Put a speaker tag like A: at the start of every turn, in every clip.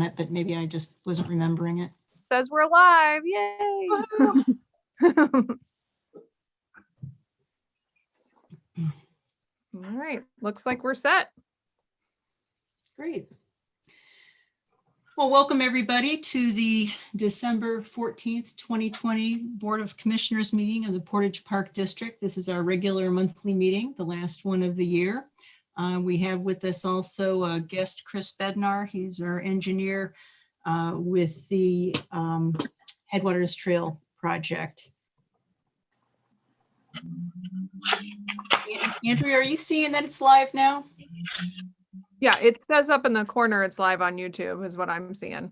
A: on it, but maybe I just wasn't remembering it.
B: Says we're live. Yay. All right. Looks like we're set.
A: Great. Well, welcome everybody to the December 14th, 2020 Board of Commissioners meeting of the Portage Park District. This is our regular monthly meeting, the last one of the year. We have with us also guest Chris Bednar. He's our engineer with the Headwaters Trail project. Andrea, are you seeing that it's live now?
B: Yeah, it says up in the corner it's live on YouTube is what I'm seeing.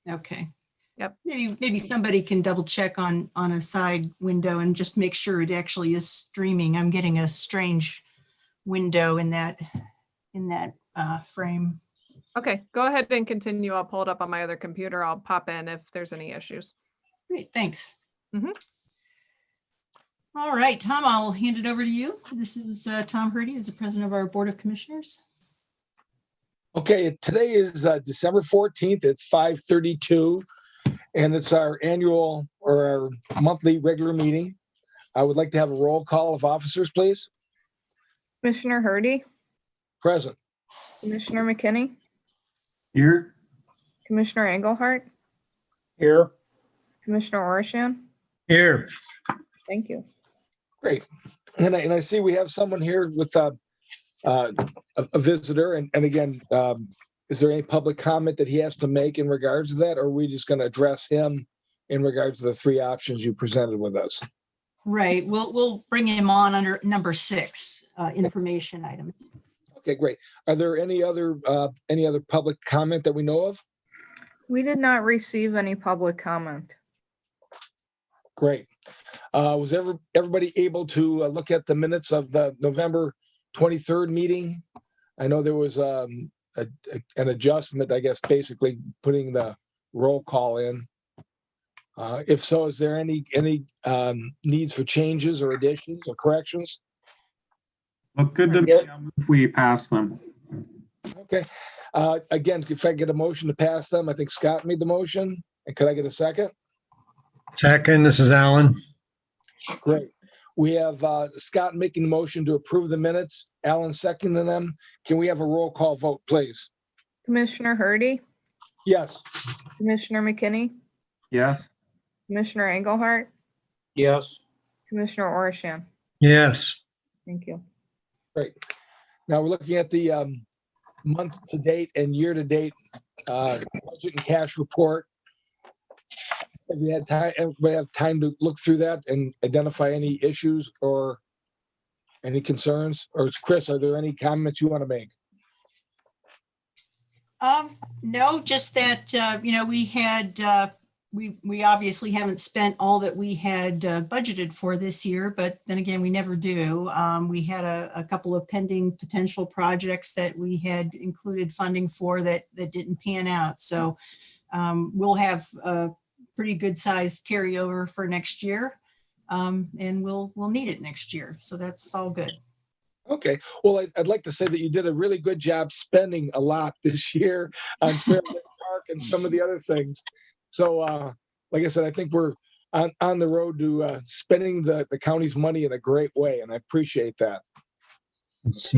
A: Okay.
B: Yep.
A: Maybe somebody can double check on a side window and just make sure it actually is streaming. I'm getting a strange window in that frame.
B: Okay, go ahead and continue. I'll pull it up on my other computer. I'll pop in if there's any issues.
A: Great, thanks.
B: Mhm.
A: All right, Tom, I'll hand it over to you. This is Tom Hurdy, is the president of our Board of Commissioners.
C: Okay, today is December 14th. It's 5:32, and it's our annual or our monthly regular meeting. I would like to have a roll call of officers, please.
D: Commissioner Hurdy,
C: Present.
D: Commissioner McKinney,
E: Here.
D: Commissioner Engelhardt,
E: Here.
D: Commissioner Orishan.
E: Here.
D: Thank you.
C: Great. And I see we have someone here with a visitor. And again, is there any public comment that he has to make in regards to that? Or are we just going to address him in regards to the three options you presented with us?
A: Right, we'll bring him on under number 6, information items.
C: Okay, great. Are there any other public comment that we know of?
D: We did not receive any public comment.
C: Great. Was everybody able to look at the minutes of the November 23rd meeting? I know there was an adjustment, I guess, basically putting the roll call in. If so, is there any needs for changes or additions or corrections?
E: Look good to me. If we pass them.
C: Okay. Again, if I get a motion to pass them, I think Scott made the motion. And could I get a second?
F: Second, this is Alan.
C: Great. We have Scott making the motion to approve the minutes, Alan seconding them. Can we have a roll call vote, please?
D: Commissioner Hurdy,
C: Yes.
D: Commissioner McKinney,
E: Yes.
D: Commissioner Engelhardt,
G: Yes.
D: Commissioner Orishan.
F: Yes.
D: Thank you.
C: Great. Now we're looking at the month to date and year to date budget and cash report. Have you had time? Everybody have time to look through that and identify any issues or any concerns? Or Chris, are there any comments you want to make?
A: No, just that we had we obviously haven't spent all that we had budgeted for this year, but then again, we never do. We had a couple of pending potential projects that we had included funding for that didn't pan out. So we'll have a pretty good sized carryover for next year, and we'll need it next year. So that's all good.
C: Okay. Well, I'd like to say that you did a really good job spending a lot this year on Fairway Park and some of the other things. So, like I said, I think we're on the road to spending the county's money in a great way, and I appreciate that.
F: It's,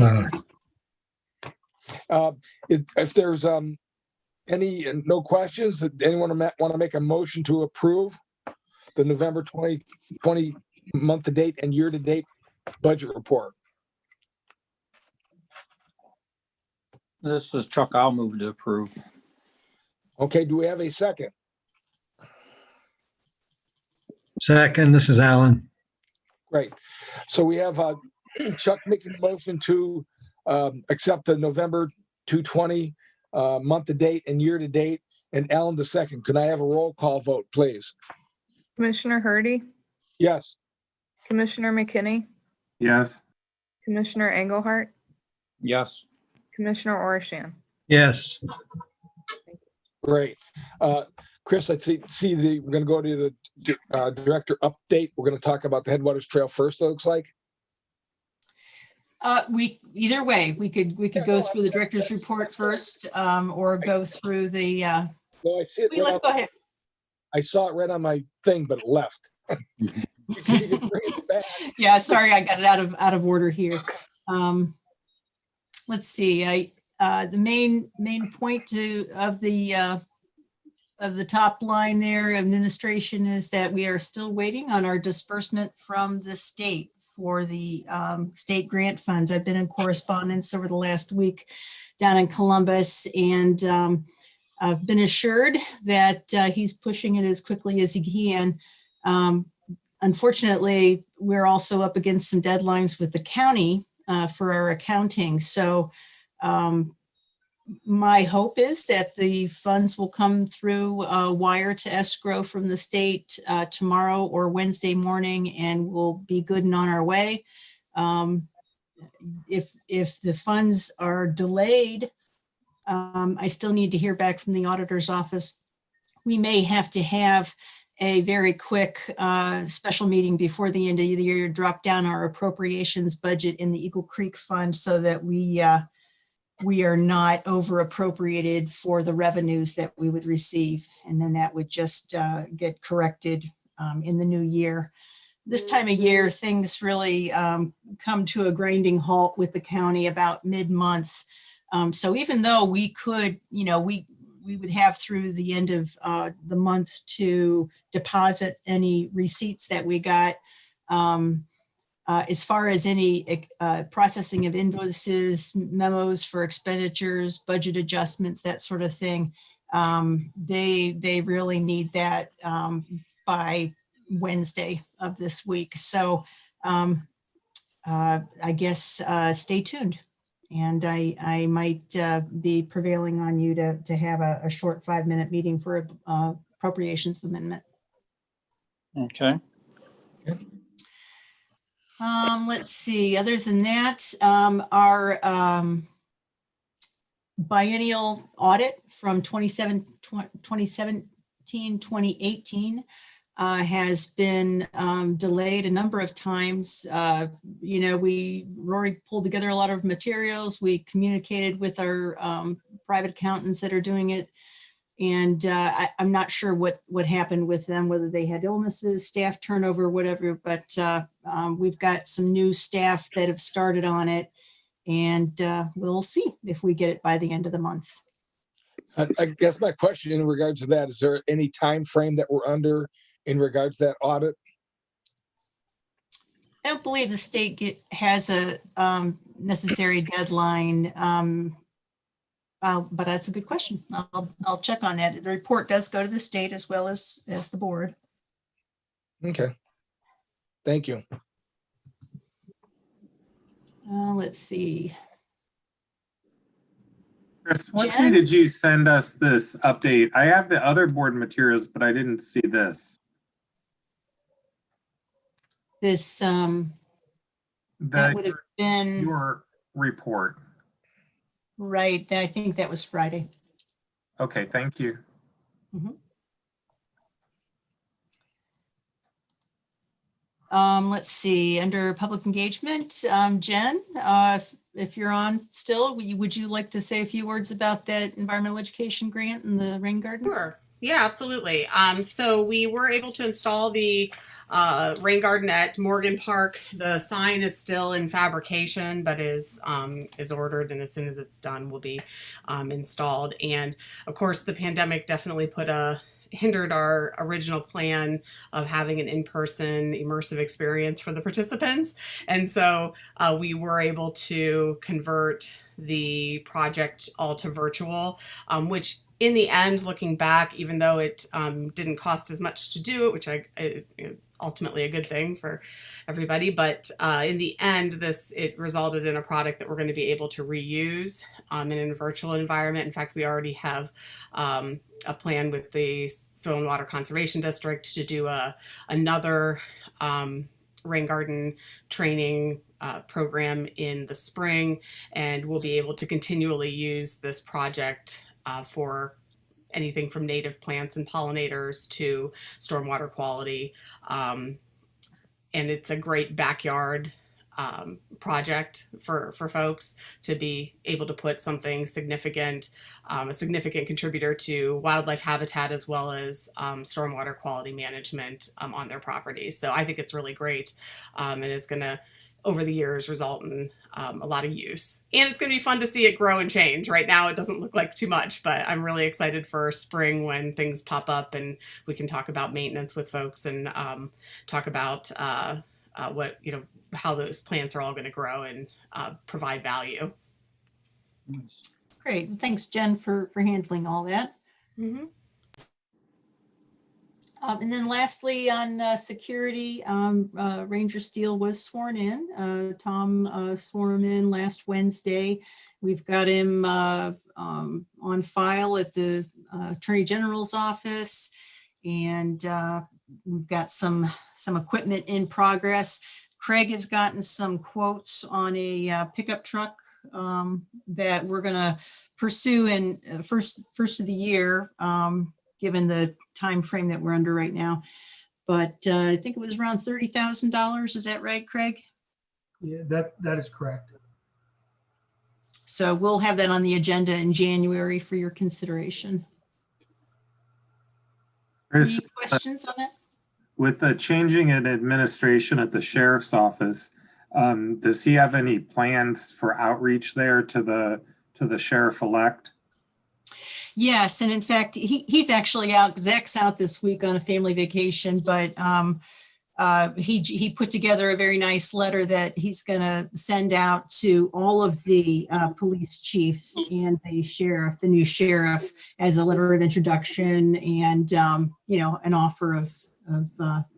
C: If there's no questions, that anyone want to make a motion to approve the November 2020 month to date and year to date budget report?
G: This is Chuck. I'll move to approve.
C: Okay, do we have a second?
F: second, this is Alan.
C: Great. So we have Chuck making the motion to accept the November 2020 month to date and year to date, and Alan the second. Can I have a roll call vote, please?
D: Commissioner Hurdy,
C: Yes.
D: Commissioner McKinney,
E: Yes.
D: Commissioner Engelhardt,
G: Yes.
D: Commissioner Orishan.
F: Yes.
C: Great. Chris, I see we're going to go to the director update. We're going to talk about the Headwaters Trail first, it looks like.
A: Either way, we could go through the director's report first, or go through the,
C: No, I see it.
A: let's go ahead.
C: I saw it right on my thing, but it left. You can bring it back.
A: Yeah, sorry, I got it out of order here. Let's see, the main point of the top line there, administration, is that we are still waiting on our disbursement from the state for the state grant funds. I've been in correspondence over the last week down in Columbus, and I've been assured that he's pushing it as quickly as he can. Unfortunately, we're also up against some deadlines with the county for our accounting. So my hope is that the funds will come through wire to escrow from the state tomorrow or Wednesday morning, and we'll be good and on our way. If the funds are delayed, I still need to hear back from the auditor's office. We may have to have a very quick special meeting before the end of the year to drop down our appropriations budget in the Eagle Creek Fund so that we are not over appropriated for the revenues that we would receive. And then that would just get corrected in the new year. This time of year, things really come to a grinding halt with the county about mid-month. So even though we could, we would have through the end of the month to deposit any receipts that we got. As far as any processing of invoices, memos for expenditures, budget adjustments, that sort of thing, they really need that by Wednesday of this week. So I guess stay tuned. And I might be prevailing on you to have a short 5-minute meeting for appropriations amendment.
G: Okay.
A: Let's see, other than that, our biennial audit from 2017, 2018 has been delayed a number of times. Rory pulled together a lot of materials. We communicated with our private accountants that are doing it. And I'm not sure what happened with them, whether they had illnesses, staff turnover, whatever, but we've got some new staff that have started on it, and we'll see if we get it by the end of the month.
C: I guess my question in regards to that, is there any time frame that we're under in regards to that audit?
A: I don't believe the state has a necessary deadline, but that's a good question. I'll check on that. The report does go to the state as well as the board.
C: Okay. Thank you.
A: Let's see.
E: Chris, what day
A: Jen?
E: did you send us this update? I have the other board materials, but I didn't see this.
A: This that would have been
E: your report.
A: Right. I think that was Friday.
E: Okay, thank you.
A: Mm-hmm. Let's see, under public engagement, Jen, if you're on still, would you like to say a few words about that environmental education grant and the rain gardens?
H: Sure. Yeah, absolutely. So we were able to install the rain garden at Morgan Park. The sign is still in fabrication, but is ordered, and as soon as it's done, will be installed. And of course, the pandemic definitely hindered our original plan of having an in-person immersive experience for the participants. And so we were able to convert the project all to virtual, which in the end, looking back, even though it didn't cost as much to do it, which is ultimately a good thing for everybody, but in the end, it resulted in a product that we're going to be able to reuse in a virtual environment. In fact, we already have a plan with the Soil and Water Conservation District to do another rain garden training program in the spring, and we'll be able to continually use this project for anything from native plants and pollinators to stormwater quality. And it's a great backyard project for folks to be able to put something significant, a significant contributor to wildlife habitat as well as stormwater quality management on their properties. So I think it's really great, and it's going to, over the years, result in a lot of use. And it's going to be fun to see it grow and change. Right now, it doesn't look like too much, but I'm really excited for spring when things pop up and we can talk about maintenance with folks and talk about what, how those plants are all going to grow and provide value.
A: Great. Thanks, Jen, for handling all that.
H: Mm-hmm.
A: And then lastly, on security, Ranger Steele was sworn in. Tom swore him in last Wednesday. We've got him on file at the Attorney General's office, and we've got some equipment in progress. Craig has gotten some quotes on a pickup truck that we're going to pursue in first of the year, given the time frame that we're under right now. But I think it was around $30,000. Is that right, Craig?
I: Yeah, that is correct.
A: So we'll have that on the agenda in January for your consideration. Any questions on that?
E: With the changing in administration at the sheriff's office, does he have any plans for outreach there to the sheriff-elect?
A: Yes, and in fact, he's actually out. Zach's out this week on a family vacation, but he put together a very nice letter that he's going to send out to all of the police chiefs and the new sheriff, as a letter of introduction and an offer of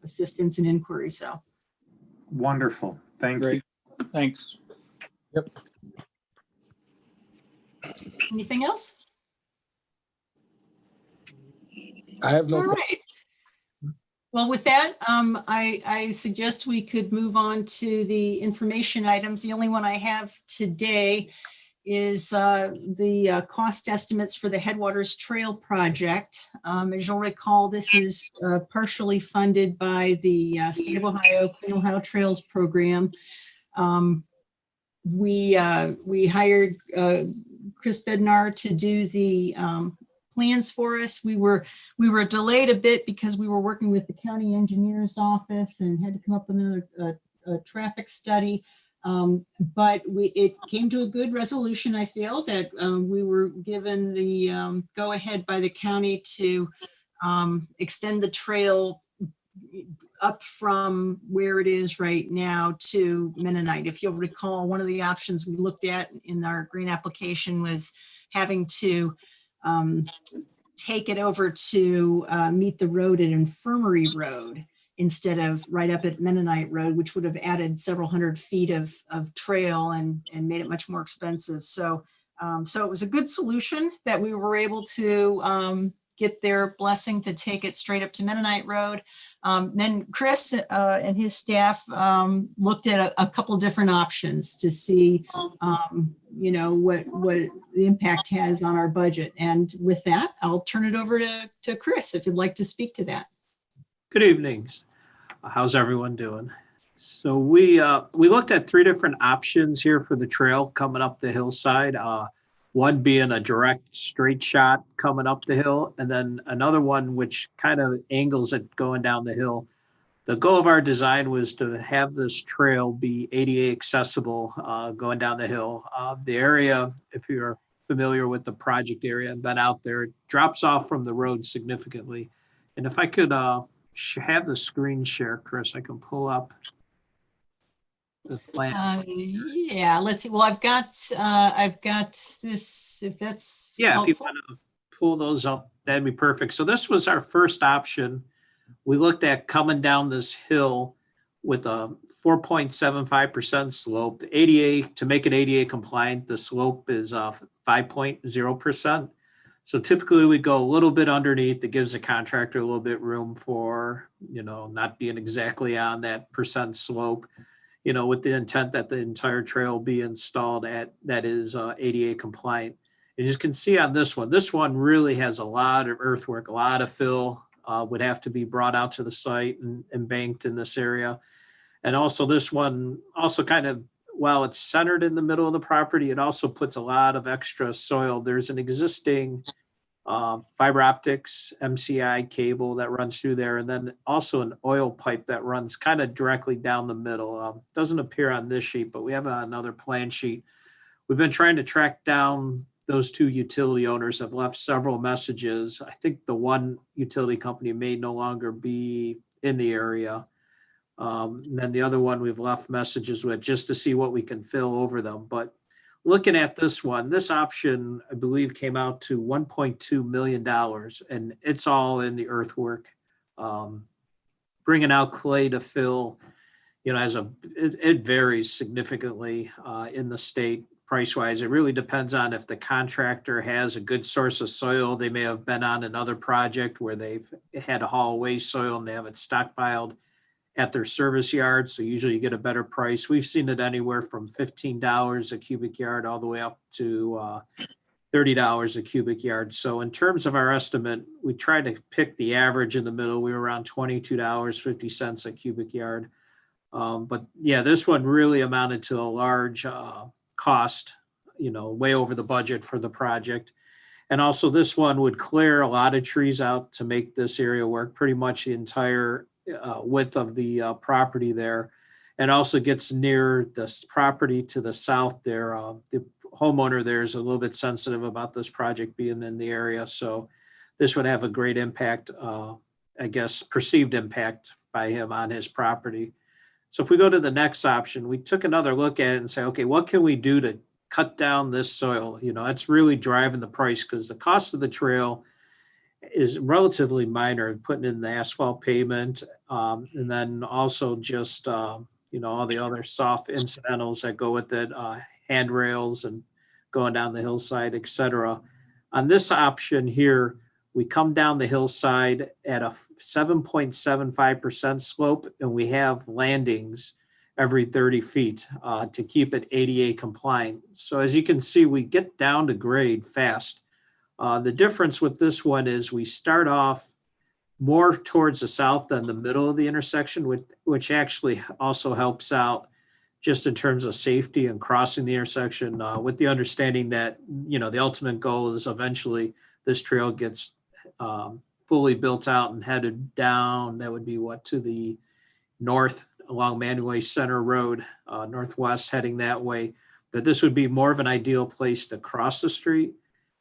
A: assistance and inquiry. So
E: Wonderful. Thank
G: Great.
E: you.
G: Thanks.
C: Yep.
A: anything else?
C: I have no.
A: All right. Well, with that, I suggest we could move on to the information items. The only one I have today is the cost estimates for the Headwaters Trail project. As you'll recall, this is partially funded by the State of Ohio Clean Ohio Trails program. We hired Chris Bednar to do the plans for us. We were delayed a bit because we were working with the county engineer's office and had to come up with another traffic study. But it came to a good resolution. I feel that we were given the go ahead by the county to extend the trail up from where it is right now to Mennonite. If you'll recall, one of the options we looked at in our grant application was having to take it over to meet the road at Infirmary Road instead of right up at Mennonite Road, which would have added several hundred feet of trail and made it much more expensive. So it was a good solution that we were able to get their blessing to take it straight up to Mennonite Road. Then Chris and his staff looked at a couple different options to see, what the impact has on our budget. And with that, I'll turn it over to Chris, if you'd like to speak to that.
J: Good evenings. How's everyone doing? So we looked at three different options here for the trail coming up the hillside. One being a direct straight shot coming up the hill, and then another one which kind of angles it going down the hill. The goal of our design was to have this trail be ADA accessible going down the hill. The area, if you're familiar with the project area and been out there, it drops off from the road significantly. And if I could have the screen share, Chris, I can pull up the plan.
A: Yeah, let's see. Well, I've got this, if that's
J: Yeah,
A: helpful.
J: if you want to pull those up, that'd be perfect. So this was our first option. We looked at coming down this hill with a 4.75% slope. The ADA, to make it ADA compliant, the slope is 5.0%. So typically we go a little bit underneath. That gives the contractor a little bit room for, not being exactly on that percent slope, with the intent that the entire trail be installed that is ADA compliant. As you can see on this one really has a lot of earthwork, a lot of fill would have to be brought out to the site and banked in this area. And also this one also kind of, while it's centered in the middle of the property, it also puts a lot of extra soil. There's an existing fiber optics MCI cable that runs through there, and then also an oil pipe that runs kind of directly down the middle. Doesn't appear on this sheet, but we have another plan sheet. We've been trying to track down those two utility owners, have left several messages. I think the one utility company may no longer be in the area. And then the other one we've left messages with just to see what we can fill over them. But looking at this one, this option, I believe, came out to $1.2 million, and it's all in the earthwork. Bringing out clay to fill, it varies significantly in the state price-wise. It really depends on if the contractor has a good source of soil. They may have been on another project where they've had to haul away soil and they have it stockpiled at their service yard. So usually you get a better price. We've seen it anywhere from $15 a cubic yard all the way up to $30 a cubic yard. So in terms of our estimate, we tried to pick the average in the middle. We were around $22.50 a cubic yard. But yeah, this one really amounted to a large cost, way over the budget for the project. And also this one would clear a lot of trees out to make this area work, pretty much the entire width of the property there, and also gets near this property to the south there. The homeowner there is a little bit sensitive about this project being in the area. So this would have a great impact, perceived impact by him on his property. So if we go to the next option, we took another look at it and say, okay, what can we do to cut down this soil? It's really driving the price because the cost of the trail is relatively minor, putting in the asphalt pavement, and then also just, all the other soft incidentals that go with it, handrails and going down the hillside, et cetera. On this option here, we come down the hillside at a 7.75% slope, and we have landings every 30 feet to keep it ADA compliant. So as you can see, we get down to grade fast. The difference with this one is we start off more towards the south than the middle of the intersection, which actually also helps out just in terms of safety and crossing the intersection, with the understanding that, the ultimate goal is eventually this trail gets fully built out and headed down. That would be to the north along Manuel Center Road, northwest heading that way, that this would be more of an ideal place to cross the street.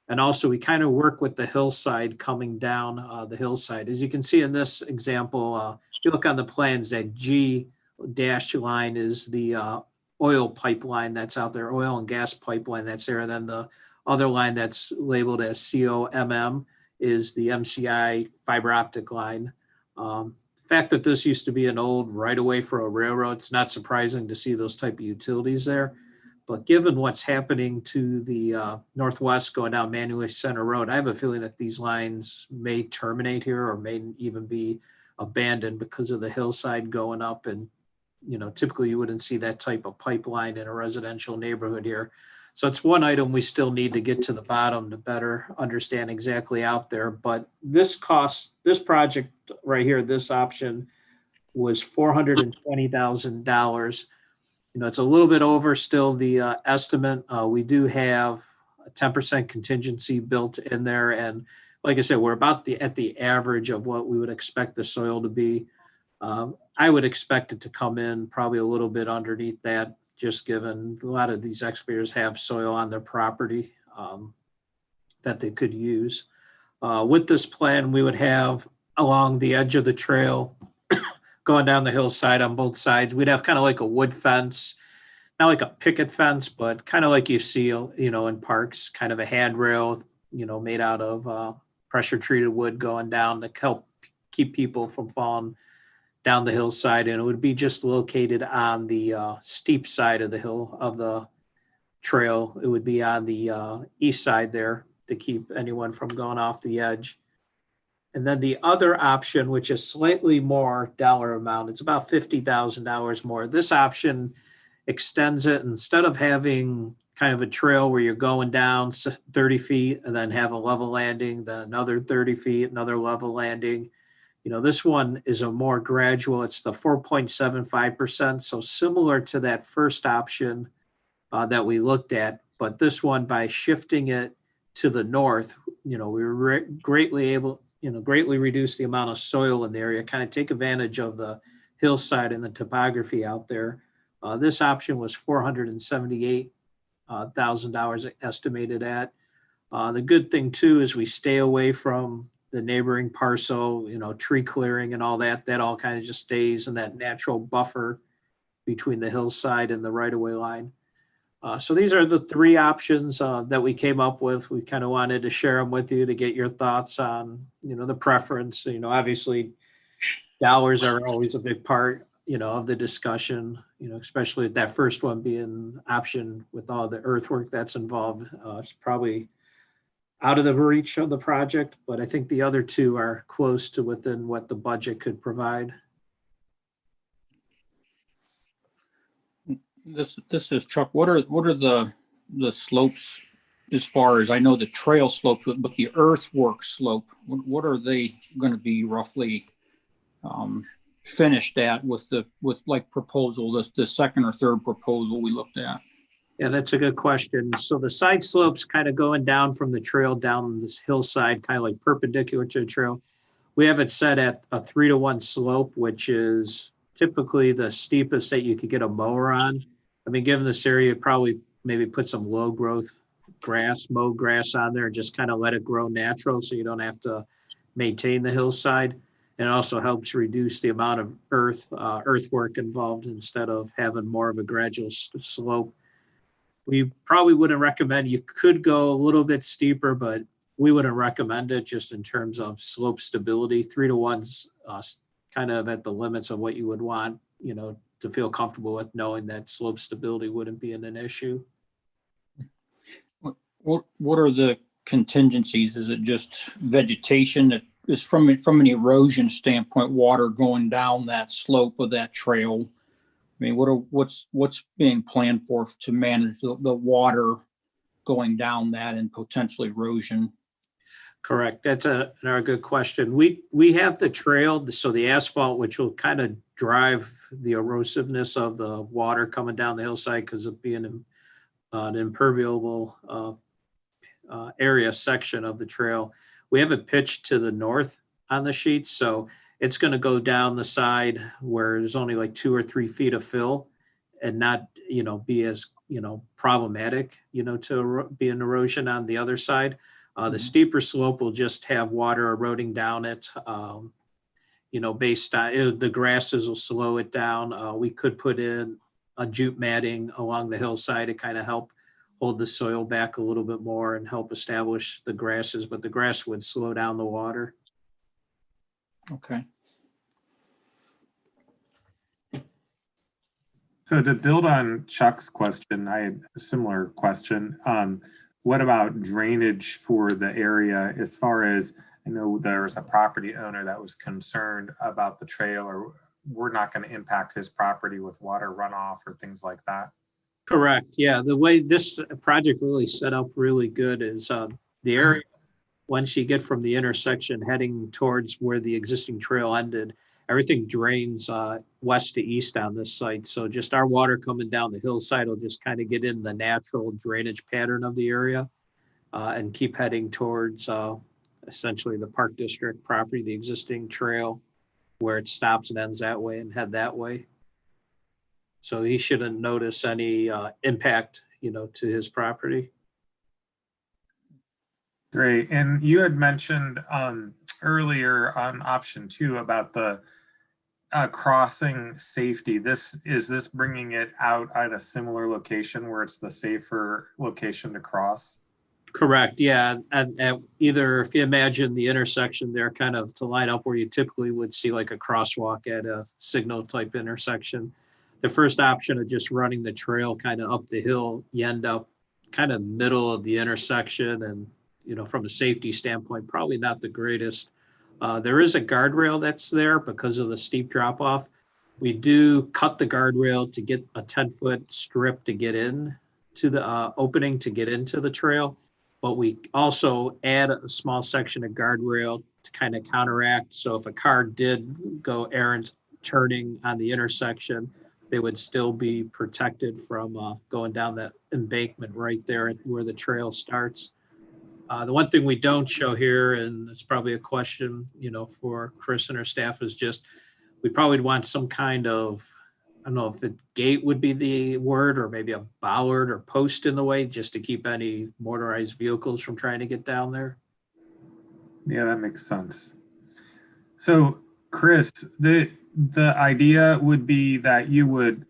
J: And also we kind of work with the hillside coming down the hillside. As you can see in this example, if you look on the plans, that G dashed line is the oil pipeline that's out there, oil and gas pipeline that's there. And then the other line that's labeled as COMM is the MCI fiber optic line. The fact that this used to be an old right-of-way for a railroad, it's not surprising to see those type of utilities there. But given what's happening to the northwest going down Manuel Center Road, I have a feeling that these lines may terminate here or may even be abandoned because of the hillside going up. And, typically you wouldn't see that type of pipeline in a residential neighborhood here. So it's one item we still need to get to the bottom to better understand exactly out there. But this project right here, this option was $420,000. It's a little bit over still the estimate. We do have a 10% contingency built in there. And like I said, we're about at the average of what we would expect the soil to be. I would expect it to come in probably a little bit underneath that, just given a lot of these excavators have soil on their property that they could use. With this plan, we would have along the edge of the trail, going down the hillside on both sides, we'd have kind of like a wood fence, not like a picket fence, but kind of like you see, in parks, kind of a handrail, made out of pressure treated wood going down to help keep people from falling down the hillside. And it would be just located on the steep side of the hill of the trail. It would be on the east side there to keep anyone from going off the edge. And then the other option, which is slightly more dollar amount, it's about $50,000 more. This option extends it. Instead of having kind of a trail where you're going down 30 feet and then have a level landing, then another 30 feet, another level landing, This one is a more gradual, it's the 4.75%. So similar to that first option that we looked at, but this one, by shifting it to the north, we were greatly reduce the amount of soil in the area, kind of take advantage of the hillside and the topography out there. This option was $478,000 estimated at. The good thing too is we stay away from the neighboring parcel, tree clearing and all that. That all kind of just stays in that natural buffer between the hillside and the right-of-way line. So these are the three options that we came up with. We kind of wanted to share them with you to get your thoughts on, the preference. Obviously, dollars are always a big part, of the discussion. Especially that first one being option with all the earthwork that's involved. It's probably out of the reach of the project, but I think the other two are close to within what the budget could provide.
G: This is Chuck. What are the slopes as far as I know the trail slope, but the earthwork slope? What are they going to be roughly finished at with like proposal, the second or third proposal we looked at?
J: Yeah, that's a good question. So the side slopes kind of going down from the trail down this hillside, kind of like perpendicular to the trail. We have it set at a 3-to-1 slope, which is typically the steepest that you could get a mower on. I mean, given this area, probably maybe put some low growth grass, mow grass on there and just kind of let it grow natural so you don't have to maintain the hillside. And it also helps reduce the amount of earthwork involved instead of having more of a gradual slope. We probably wouldn't recommend, you could go a little bit steeper, but we wouldn't recommend it just in terms of slope stability. 3-to-1's kind of at the limits of what you would want, to feel comfortable with knowing that slope stability wouldn't be an issue.
G: What are the contingencies? Is it just vegetation that is from an erosion standpoint, water going down that slope of that trail? I mean, what's being planned for to manage the water going down that and potential erosion?
J: Correct. That's another good question. We have the trail, so the asphalt, which will kind of drive the erosiveness of the water coming down the hillside because of being an impermeable area section of the trail. We have it pitched to the north on the sheet, so it's going to go down the side where there's only like 2 or 3 feet of fill and not, be as, problematic, to be an erosion on the other side. The steeper slope will just have water eroding down it, based on the grasses will slow it down. We could put in a jute matting along the hillside to kind of help hold the soil back a little bit more and help establish the grasses, but the grass would slow down the water.
G: Okay.
E: So to build on Chuck's question, I had a similar question. What about drainage for the area? As far as I know, there was a property owner that was concerned about the trail, or we're not going to impact his property with water runoff or things like that.
J: Correct. Yeah. The way this project really set up really good is the area, once you get from the intersection heading towards where the existing trail ended, everything drains west to east on this site. So just our water coming down the hillside will just kind of get in the natural drainage pattern of the area and keep heading towards essentially the Park District property, the existing trail where it stops and ends that way and head that way. So he shouldn't notice any impact, to his property.
E: Great. And you had mentioned earlier on option 2 about the crossing safety. Is this bringing it out at a similar location where it's the safer location to cross?
J: Correct. Yeah. And either if you imagine the intersection there kind of to line up where you typically would see like a crosswalk at a signal type intersection. The first option of just running the trail kind of up the hill, you end up kind of middle of the intersection and, from a safety standpoint, probably not the greatest. There is a guardrail that's there because of the steep drop off. We do cut the guardrail to get a 10-foot strip to get in to the opening to get into the trail. but we also add a small section of guardrail to kind of counteract. So if a car did go errant turning on the intersection, they would still be protected from going down that embankment right there where the trail starts. The one thing we don't show here, and it's probably a question, for Chris and her staff, is just, we probably want some kind of, I don't know if a gate would be the word, or maybe a bollard or post in the way, just to keep any motorized vehicles from trying to get down there.
E: Yeah, that makes sense. So, Chris, the idea would be that you would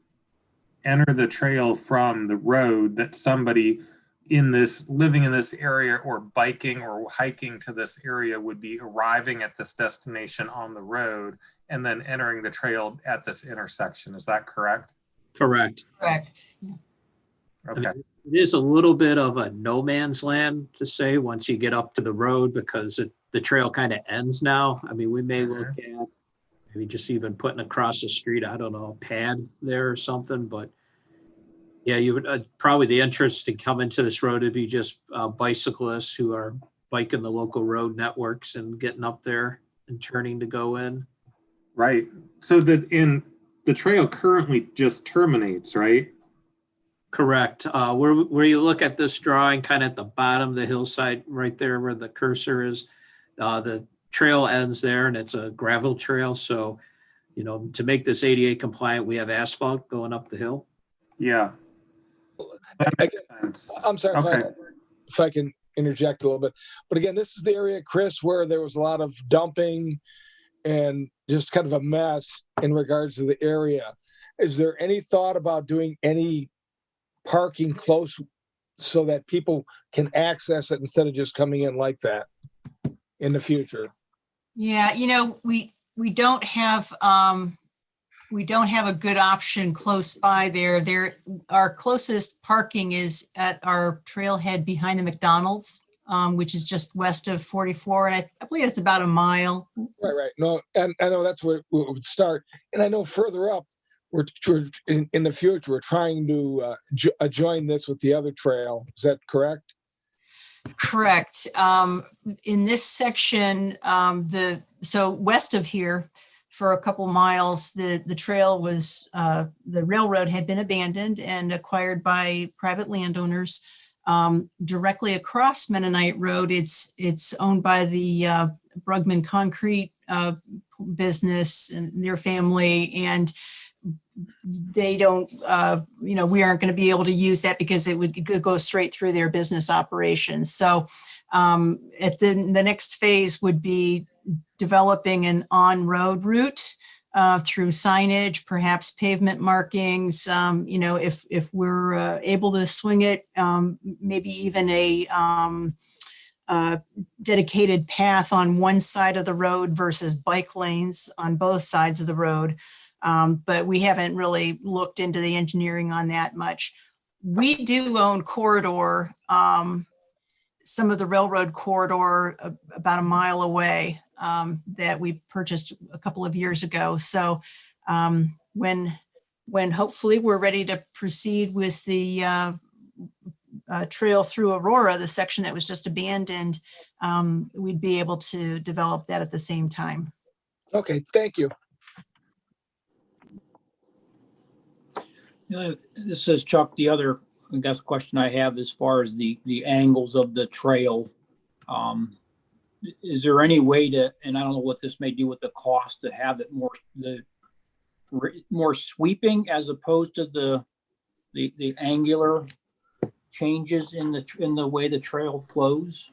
E: enter the trail from the road, that somebody living in this area or biking or hiking to this area would be arriving at this destination on the road and then entering the trail at this intersection. Is that correct?
J: Correct.
A: Correct.
E: Okay.
J: It is a little bit of a no man's land to say once you get up to the road, because the trail kind of ends now. I mean, we may look at maybe just even putting across the street, I don't know, a pad there or something, but yeah, you would probably, the interest in coming to this road would be just bicyclists who are biking the local road networks and getting up there and turning to go in.
E: Right. So the trail currently just terminates, right?
J: Correct. Where you look at this drawing, kind of at the bottom of the hillside, right there where the cursor is, the trail ends there, and it's a gravel trail. So, to make this ADA compliant, we have asphalt going up the hill.
E: Yeah. That makes sense.
C: I'm sorry
E: Okay.
C: if I can interject a little bit. But again, this is the area, Chris, where there was a lot of dumping and just kind of a mess in regards to the area. Is there any thought about doing any parking close so that people can access it instead of just coming in like that in the future?
A: Yeah, we don't have a good option close by there. Our closest parking is at our trailhead behind the McDonald's, which is just west of 44. And I believe it's about a mile.
C: Right. No, and I know that's where it would start. And I know further up, we're in the future, we're trying to join this with the other trail. Is that correct?
A: Correct. In this section, so west of here, for a couple miles, the trail was, the railroad had been abandoned and acquired by private landowners. Directly across Mennonite Road, it's owned by the Brugman Concrete business and their family, and they don't, we aren't going to be able to use that because it would go straight through their business operations. So at the next phase would be developing an on-road route through signage, perhaps pavement markings. If we're able to swing it, maybe even a dedicated path on one side of the road versus bike lanes on both sides of the road. But we haven't really looked into the engineering on that much. We do own corridor, some of the railroad corridor about a mile away that we purchased a couple of years ago. So when hopefully we're ready to proceed with the trail through Aurora, the section that was just abandoned, we'd be able to develop that at the same time.
C: Okay, thank you.
G: This is Chuck. The other, I guess, question I have as far as the angles of the trail. Is there any way to, and I don't know what this may do with the cost, to have it more sweeping as opposed to the angular changes in the way the trail flows?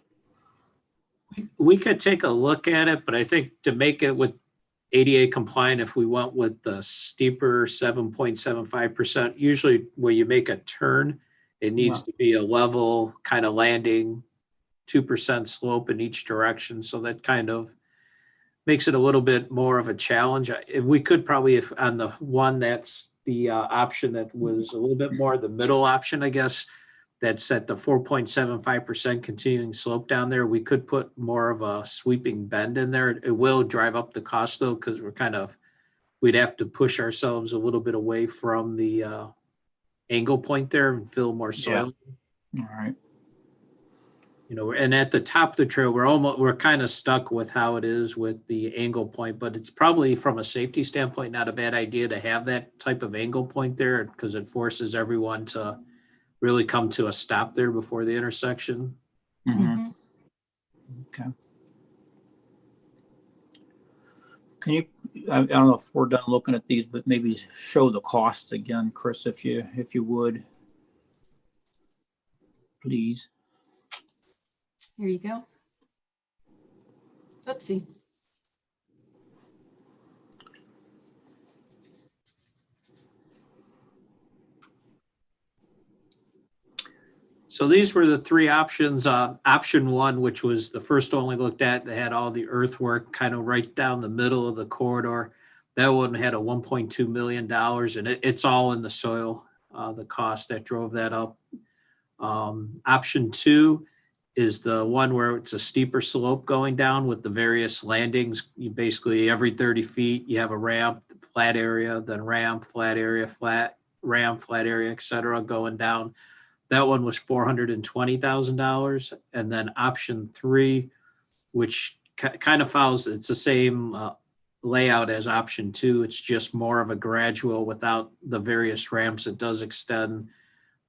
J: We could take a look at it, but I think to make it with ADA compliant, if we went with the steeper 7.75%, usually where you make a turn, it needs to be a level kind of landing, 2% slope in each direction. So that kind of makes it a little bit more of a challenge. We could probably, if on the one that's the option that was a little bit more the middle option, I guess, that's at the 4.75% continuing slope down there, we could put more of a sweeping bend in there. It will drive up the cost though, because we'd have to push ourselves a little bit away from the angle point there and fill more soil.
G: Yeah. All right.
J: and at the top of the trail, we're kind of stuck with how it is with the angle point, but it's probably from a safety standpoint, not a bad idea to have that type of angle point there because it forces everyone to really come to a stop there before the intersection.
G: Mhm. Okay. Can you, I don't know if we're done looking at these, but maybe show the costs again, Chris, if you would. Please.
A: Here you go. Oopsie.
J: So these were the three options. Option one, which was the first one we looked at, they had all the earthwork kind of right down the middle of the corridor. That one had a $1.2 million, and it's all in the soil, the cost that drove that up. Option two is the one where it's a steeper slope going down with the various landings. You basically, every 30 feet, you have a ramp, flat area, then ramp, flat area, flat, ramp, flat area, et cetera, going down. That one was $420,000. And then option three, which kind of follows, it's the same layout as option two. It's just more of a gradual without the various ramps. It does extend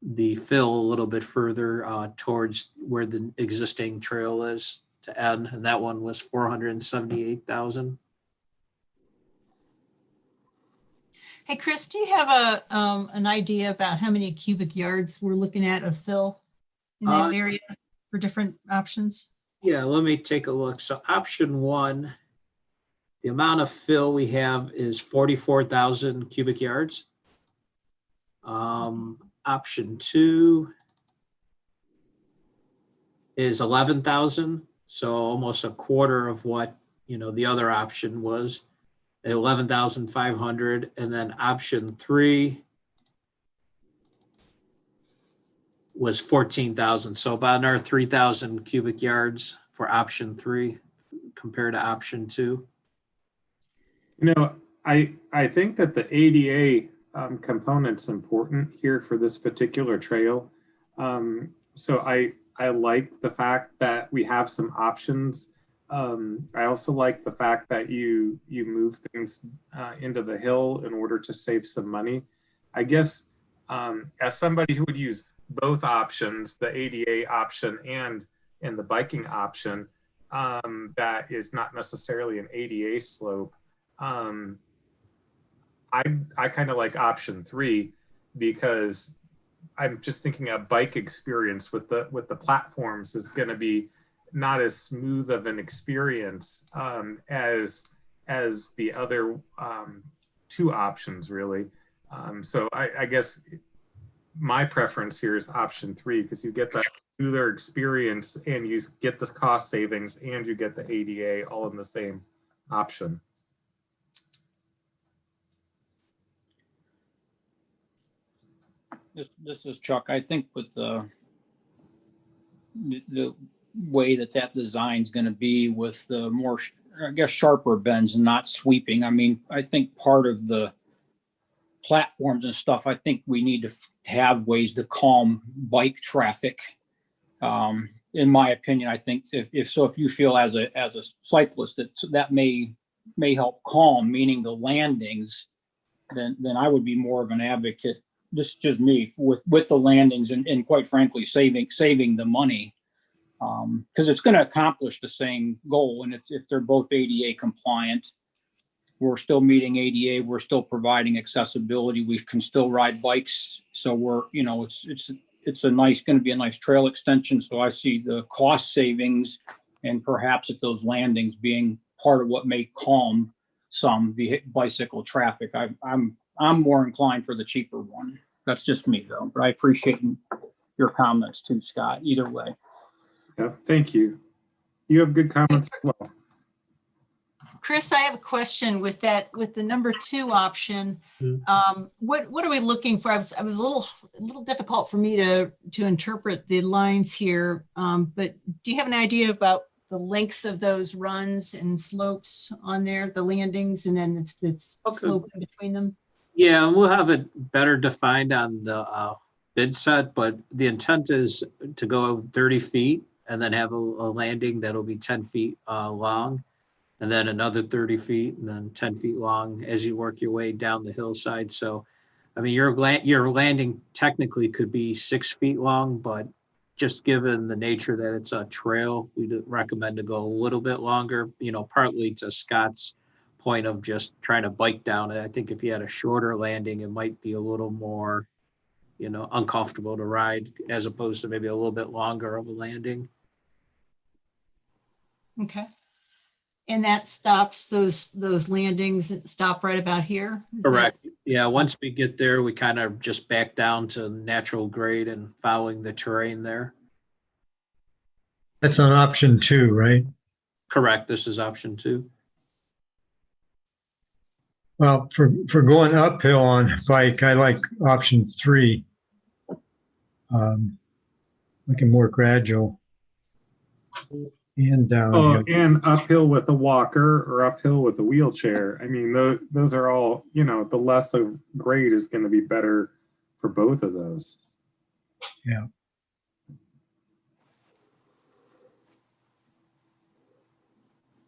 J: the fill a little bit further towards where the existing trail is to end. And that one was $478,000.
A: Hey, Chris, do you have an idea about how many cubic yards we're looking at of fill in that area for different options?
J: Yeah, let me take a look. So option one, the amount of fill we have is 44,000 cubic yards. Option two is 11,000. So almost a quarter of what, the other option was. 11,500. And then option three was 14,000. So about another 3,000 cubic yards for option three compared to option two.
E: I think that the ADA component's important here for this particular trail. So I like the fact that we have some options. I also like the fact that you move things into the hill in order to save some money. I guess as somebody who would use both options, the ADA option and the biking option, that is not necessarily an ADA slope. I kind of like option three because I'm just thinking a bike experience with the platforms is going to be not as smooth of an experience as the other two options really. So I guess my preference here is option three because you get that smoother experience and you get the cost savings and you get the ADA all in the same option.
G: This is Chuck. I think with the way that design is going to be with the more, I guess, sharper bends and not sweeping. I mean, I think part of the platforms and stuff, I think we need to have ways to calm bike traffic. In my opinion, I think if you feel as a cyclist that may help calm, meaning the landings, then I would be more of an advocate. This is just me with the landings and quite frankly saving the money because it's going to accomplish the same goal. And if they're both ADA compliant, we're still meeting ADA, we're still providing accessibility, we can still ride bikes. So we're, it's going to be a nice trail extension. So I see the cost savings and perhaps if those landings being part of what may calm some bicycle traffic. I'm more inclined for the cheaper one. That's just me though, but I appreciate your comments too, Scott, either way.
E: Yeah, thank you. You have good comments as well.
A: Chris, I have a question with the number two option. What are we looking for? It was a little difficult for me to interpret the lines here, but do you have an idea about the length of those runs and slopes on there, the landings, and then it's slope in between them?
J: Yeah, we'll have it better defined on the bid set, but the intent is to go 30 feet and then have a landing that'll be 10 feet long, and then another 30 feet, and then 10 feet long as you work your way down the hillside. So, I mean, your landing technically could be 6 feet long, but just given the nature that it's a trail, we'd recommend to go a little bit longer, partly to Scott's point of just trying to bike down it. I think if you had a shorter landing, it might be a little more, uncomfortable to ride as opposed to maybe a little bit longer of a landing.
A: Okay. And that stops those landings stop right about here? Is that-
J: Correct. Yeah, once we get there, we kind of just back down to natural grade and following the terrain there.
F: That's on option 2, right?
J: Correct. This is option 2.
F: Well, for going uphill on bike, I like option 3. Looking more gradual and
E: Oh,
F: downhill.
E: and uphill with a walker or uphill with a wheelchair. I mean, those are all, the less of grade is going to be better for both of those.
F: Yeah.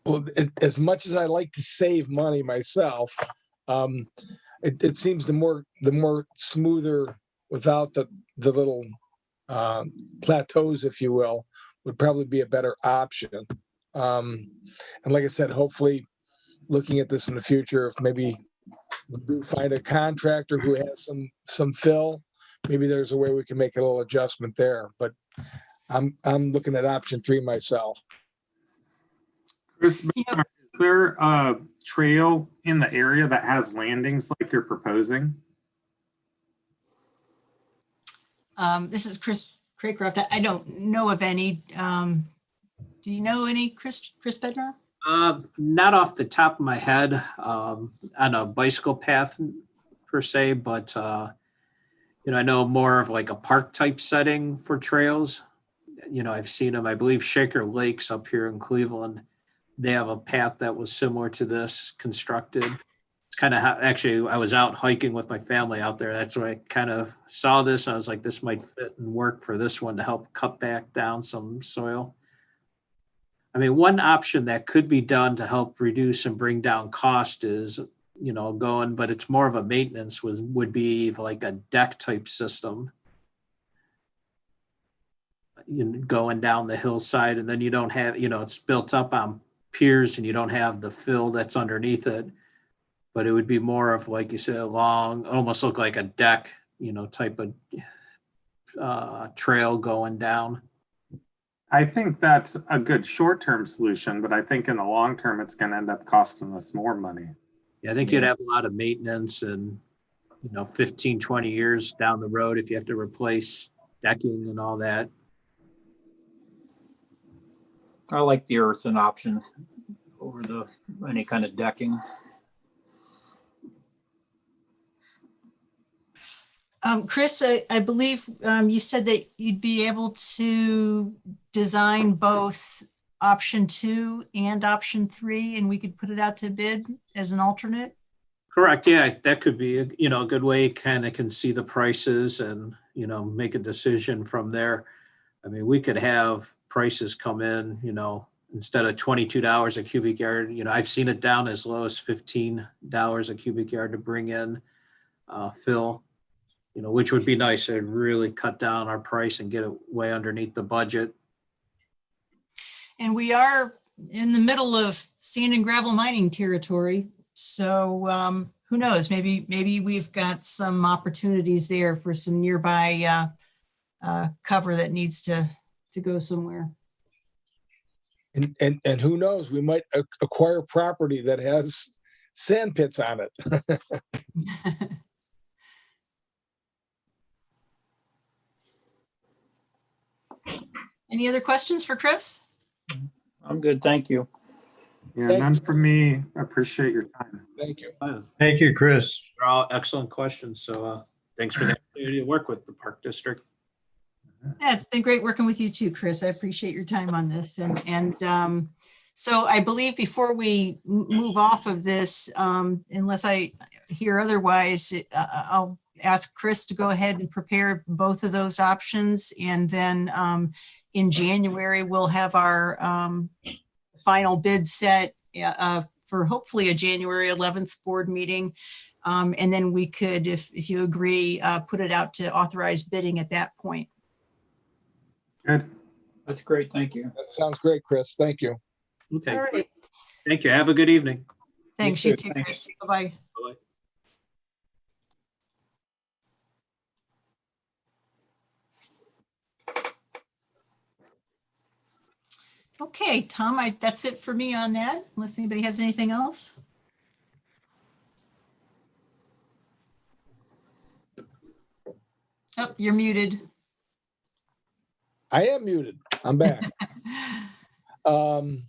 C: Well, as much as I like to save money myself, it seems the more smoother without the little plateaus, if you will, would probably be a better option. And like I said, hopefully looking at this in the future, if maybe we do find a contractor who has some fill, maybe there's a way we can make a little adjustment there. But I'm looking at option 3 myself.
E: Chris, is there a trail in the area that has landings like you're proposing?
A: This is Chris Craycroft. I don't know of any. Do you know any, Chris Bednar?
J: Not off the top of my head on a bicycle path per se, but I know more of like a park type setting for trails. I've seen them. I believe Shaker Lakes up here in Cleveland, they have a path that was similar to this constructed. It's kind of how, actually, I was out hiking with my family out there. That's where I kind of saw this. I was like, this might fit and work for this one to help cut back down some soil. I mean, one option that could be done to help reduce and bring down cost is, but it's more of a maintenance would be like a deck type system. Going down the hillside, and then you don't have, it's built up on piers and you don't have the fill that's underneath it. But it would be more of, like you said, long, almost look like a deck, type of trail going down.
E: I think that's a good short-term solution, but I think in the long term, it's going to end up costing us more money.
J: Yeah, I think you'd have a lot of maintenance and, 15, 20 years down the road if you have to replace decking and all that.
G: I like the earthen option over any kind of decking.
A: Chris, I believe you said that you'd be able to design both option 2 and option 3, and we could put it out to bid as an alternate.
J: Correct. Yeah, that could be a good way. Kind of can see the prices and make a decision from there. I mean, we could have prices come in, instead of $22 a cubic yard. I've seen it down as low as $15 a cubic yard to bring in fill. Which would be nice. It'd really cut down our price and get it way underneath the budget.
A: And we are in the middle of sand and gravel mining territory. So who knows, maybe we've got some opportunities there for some nearby cover that needs to go somewhere.
C: And who knows, we might acquire property that has sand pits on it.
A: Any other questions for Chris?
G: I'm good, thank you.
E: Yeah,
C: Thanks.
E: none from me. I appreciate your time.
C: Thank you.
F: Thank you, Chris.
J: They're all excellent questions. So thanks for the opportunity to work with the Park District.
A: Yeah, it's been great working with you too, Chris. I appreciate your time on this. And so I believe before we move off of this, unless I hear otherwise, I'll ask Chris to go ahead and prepare both of those options. And then in January, we'll have our final bid set for hopefully a January 11th board meeting. And then we could, if you agree, put it out to authorize bidding at that point.
E: Good.
G: That's great. Thank you.
C: That sounds great, Chris. Thank you.
J: Okay,
A: All right.
J: thank you. Have a good evening.
A: Thanks,
C: You
A: you
C: too.
A: too,
G: Thanks.
A: Chris. Bye-bye.
J: Bye-bye.
A: Okay, Tom, that's it for me on that, unless anybody has anything else. Oh, you're muted.
C: I am muted. I'm back. Um,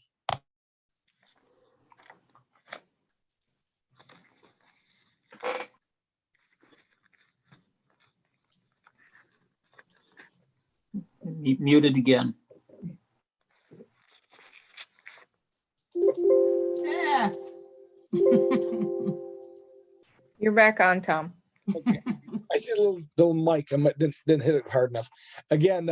G: Muted again.
A: Yeah.
D: You're back on, Tom.
C: okay. I see a little mic. I didn't hit it hard enough. Again,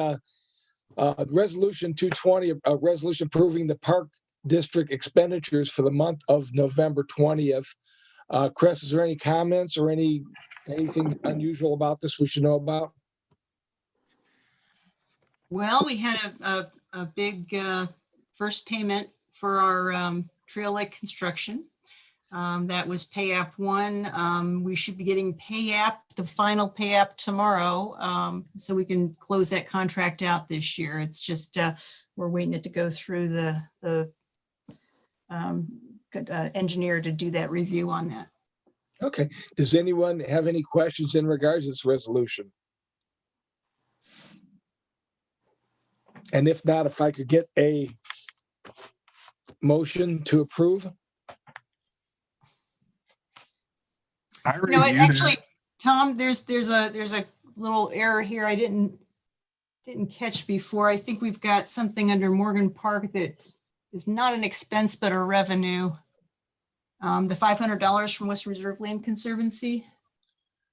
C: resolution 220, a resolution approving the park district expenditures for the month of November 20th. Chris, is there any comments or anything unusual about this we should know about?
A: Well, we had a big first payment for our Trail Lake construction. That was pay app 1. We should be getting the final pay app tomorrow, so we can close that contract out this year. It's just we're waiting it to go through the engineer to do that review on that.
C: Okay. Does anyone have any questions in regards to this resolution? And if not, if I could get a motion to approve?
E: I
A: You know,
E: reviewed
A: actually,
E: it.
A: Tom, there's a little error here I didn't catch before. I think we've got something under Morgan Park that is not an expense but a revenue. The $500 from West Reserve Land Conservancy.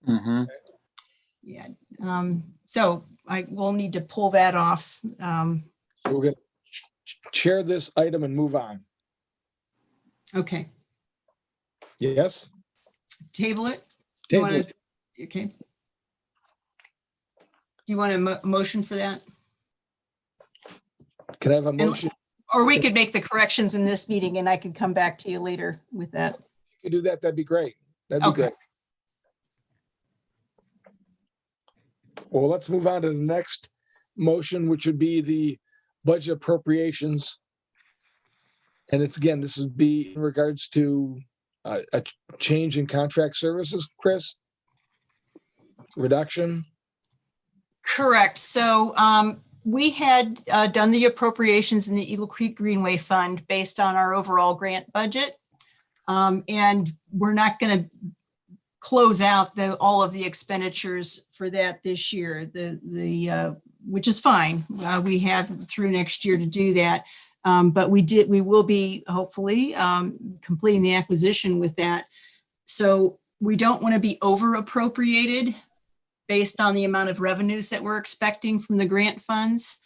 G: Mm-hmm.
A: Yeah. So I will need to pull that off.
C: So we're going to chair this item and move on.
A: Okay.
C: Yes?
A: Table it. You
C: Table
A: wanna-
C: it.
A: Okay. Do you want a motion for that?
C: Can I have a motion?
A: Or we could make the corrections in this meeting and I could come back to you later with that.
C: If you could do that, that'd be great. That'd be
A: Okay.
C: great. Well, let's move on to the next motion, which would be the budget appropriations. And it's again, this would be in regards to a change in contract services, Chris? Reduction?
A: Correct. So we had done the appropriations in the Eagle Creek Greenway Fund based on our overall grant budget. And we're not going to close out all of the expenditures for that this year, which is fine. We have through next year to do that. But we will be hopefully completing the acquisition with that. So we don't want to be over appropriated based on the amount of revenues that we're expecting from the grant funds.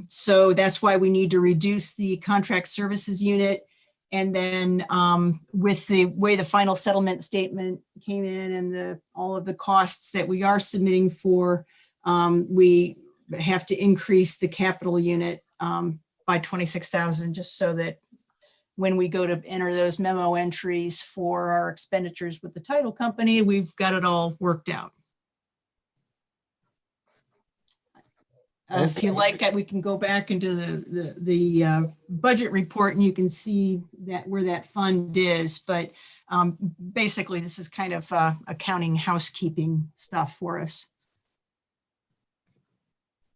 A: So that's why we need to reduce the contract services unit. And then with the way the final settlement statement came in and all of the costs that we are submitting for, we have to increase the capital unit by 26,000, just so that when we go to enter those memo entries for our expenditures with the title company, we've got it all worked out. If you like, we can go back into the budget report and you can see that where that fund is. But basically, this is kind of accounting housekeeping stuff for us.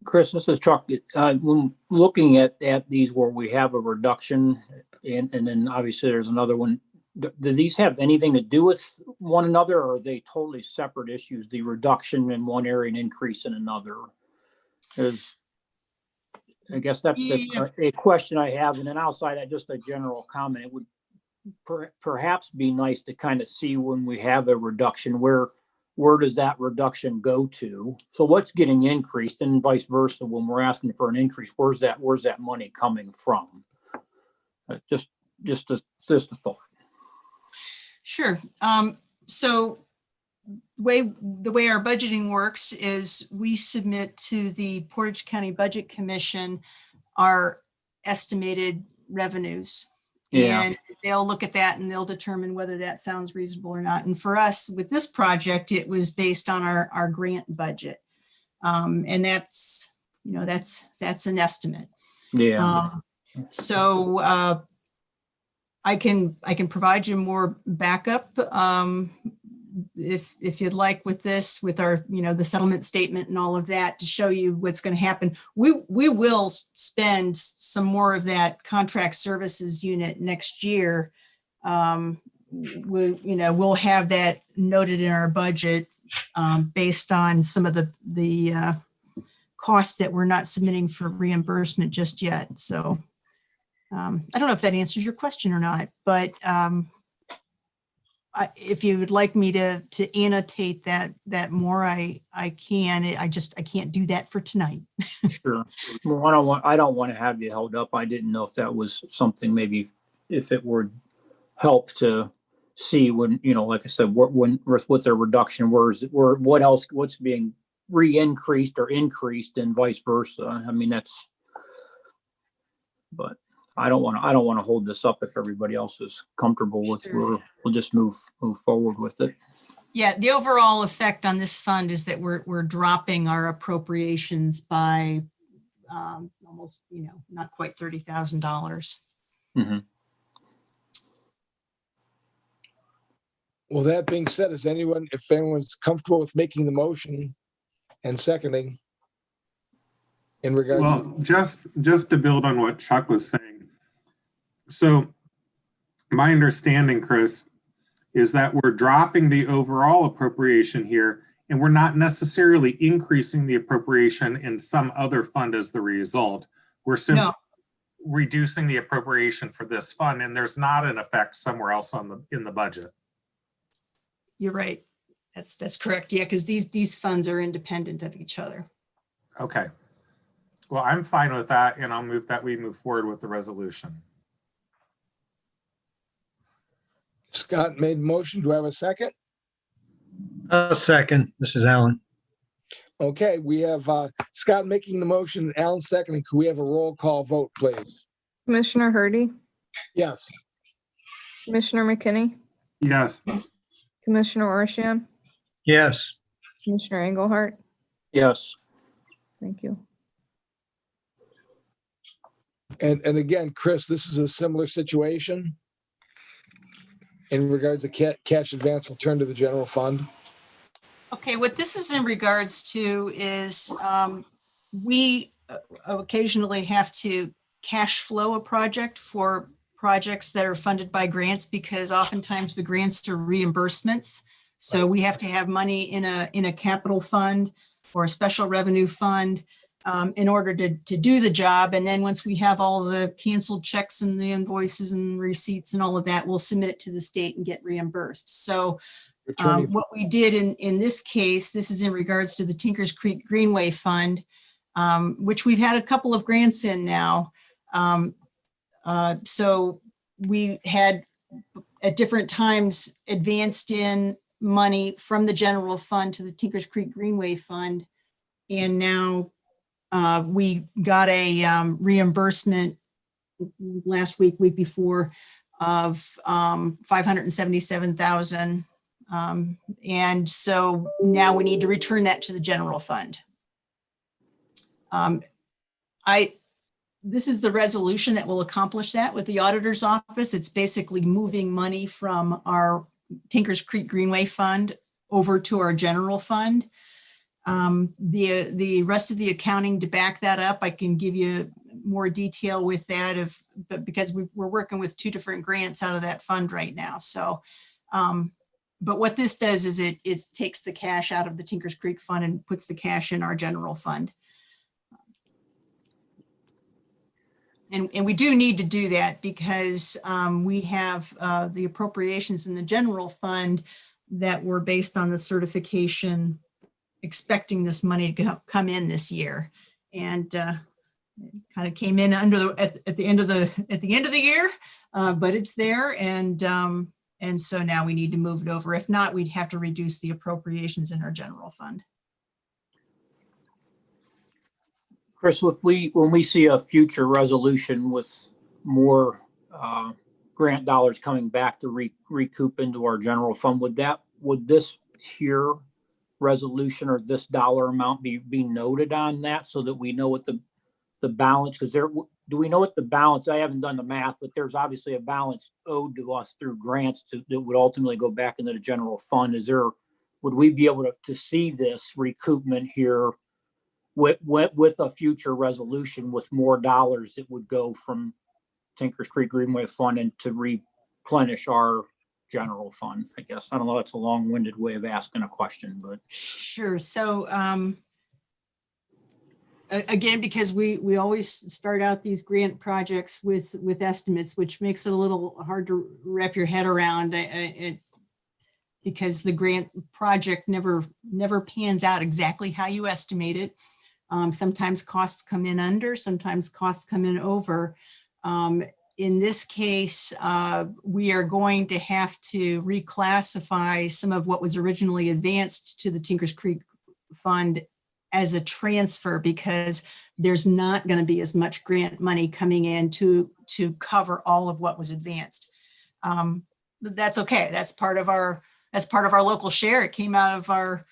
G: Chris, this is Chuck. When looking at these where we have a reduction and then obviously there's another one, do these have anything to do with one another, or are they totally separate issues? The reduction in one area and increase in another? I guess that's a question I have. And then outside that, just a general comment, it would perhaps be nice to kind of see when we have a reduction where where does that reduction go to? So what's getting increased and vice versa when we're asking for an increase, where's that money coming from? Just a thought.
A: Sure. So the way our budgeting works is we submit to the Portage County Budget Commission our estimated revenues.
G: Yeah.
A: And they'll look at that and they'll determine whether that sounds reasonable or not. And for us, with this project, it was based on our grant budget. And that's an estimate.
G: Yeah.
A: So I can provide you more backup if you'd like with our, the settlement statement and all of that to show you what's going to happen. We will spend some more of that contract services unit next year. We'll have that noted in our budget based on some of the costs that we're not submitting for reimbursement just yet. So I don't know if that answers your question or not, but if you would like me to annotate that more, I can. I can't do that for tonight.
G: Sure. Well, I don't want to have you held up. I didn't know if that was something, maybe if it would help to see when, like I said, what's their reduction, what else, what's being re-increased or increased and vice versa. I mean, but I don't want to hold this up if everybody else is comfortable with.
A: Sure.
G: We'll just move forward with it.
A: Yeah, the overall effect on this fund is that we're dropping our appropriations by almost, not quite $30,000.
G: Mm-hmm.
C: Well, that being said, if anyone's comfortable with making the motion and seconding in regards
E: Well, just to build on what Chuck was saying. So my understanding, Chris, is that we're dropping the overall appropriation here, and we're not necessarily increasing the appropriation in some other fund as the result. We're simply reducing the appropriation for this fund, and there's not an effect somewhere else in the budget.
A: You're right. That's correct. Yeah, because these funds are independent of each other.
E: Okay. Well, I'm fine with that, and I'll move that we move forward with the resolution.
C: Scott made motion. Do I have a second?
F: Second. This is Alan.
C: Okay, we have Scott making the motion, Alan seconding. Could we have a roll call vote, please?
D: Commissioner Hardy,
C: Yes.
D: Commissioner McKinney,
E: Yes.
D: Commissioner Orsian,
F: Yes.
D: Commissioner Engelhardt.
G: Yes.
D: Thank you.
C: And again, Chris, this is a similar situation in regards to cash advance return to the general fund.
A: Okay, what this is in regards to is we occasionally have to cash flow a project for projects that are funded by grants because oftentimes the grants are reimbursements. So we have to have money in a capital fund or a special revenue fund in order to do the job. And then once we have all the canceled checks and the invoices and receipts and all of that, we'll submit it to the state and get reimbursed. So what we did in this case, this is in regards to the Tinkers Creek Greenway Fund, which we've had a couple of grants in now. So we had at different times advanced in money from the general fund to the Tinkers Creek Greenway Fund. And now we got a reimbursement last week before of $577,000. And so now we need to return that to the general fund. This is the resolution that will accomplish that with the auditor's office. It's basically moving money from our Tinkers Creek Greenway Fund over to our general fund. The rest of the accounting to back that up, I can give you more detail with that but because we're working with two different grants out of that fund right now. So, but what this does is it takes the cash out of the Tinkers Creek Fund and puts the cash in our general fund. And we do need to do that because we have the appropriations in the general fund that were based on the certification, expecting this money to come in this year. And kind of came in under at the end of the year, but it's there. And so now we need to move it over. If not, we'd have to reduce the appropriations in our general fund.
G: Chris, when we see a future resolution with more grant dollars coming back to recoup into our general fund, would this here resolution or this dollar amount be noted on that so that we know what the balance, because do we know what the balance, I haven't done the math, but there's obviously a balance owed to us through grants that would ultimately go back into the general fund. Would we be able to see this recoupment here with a future resolution with more dollars that would go from Tinkers Creek Greenway Fund and to replenish our general fund? I guess, I don't know, that's a long-winded way of asking a question, but.
A: Sure. So again, because we always start out these grant projects with estimates, which makes it a little hard to wrap your head around because the grant project never pans out exactly how you estimate it. Sometimes costs come in under, sometimes costs come in over. In this case, we are going to have to reclassify some of what was originally advanced to the Tinkers Creek Fund as a transfer because there's not going to be as much grant money coming in to cover all of what was advanced. That's okay. That's part of our local share. It came out of our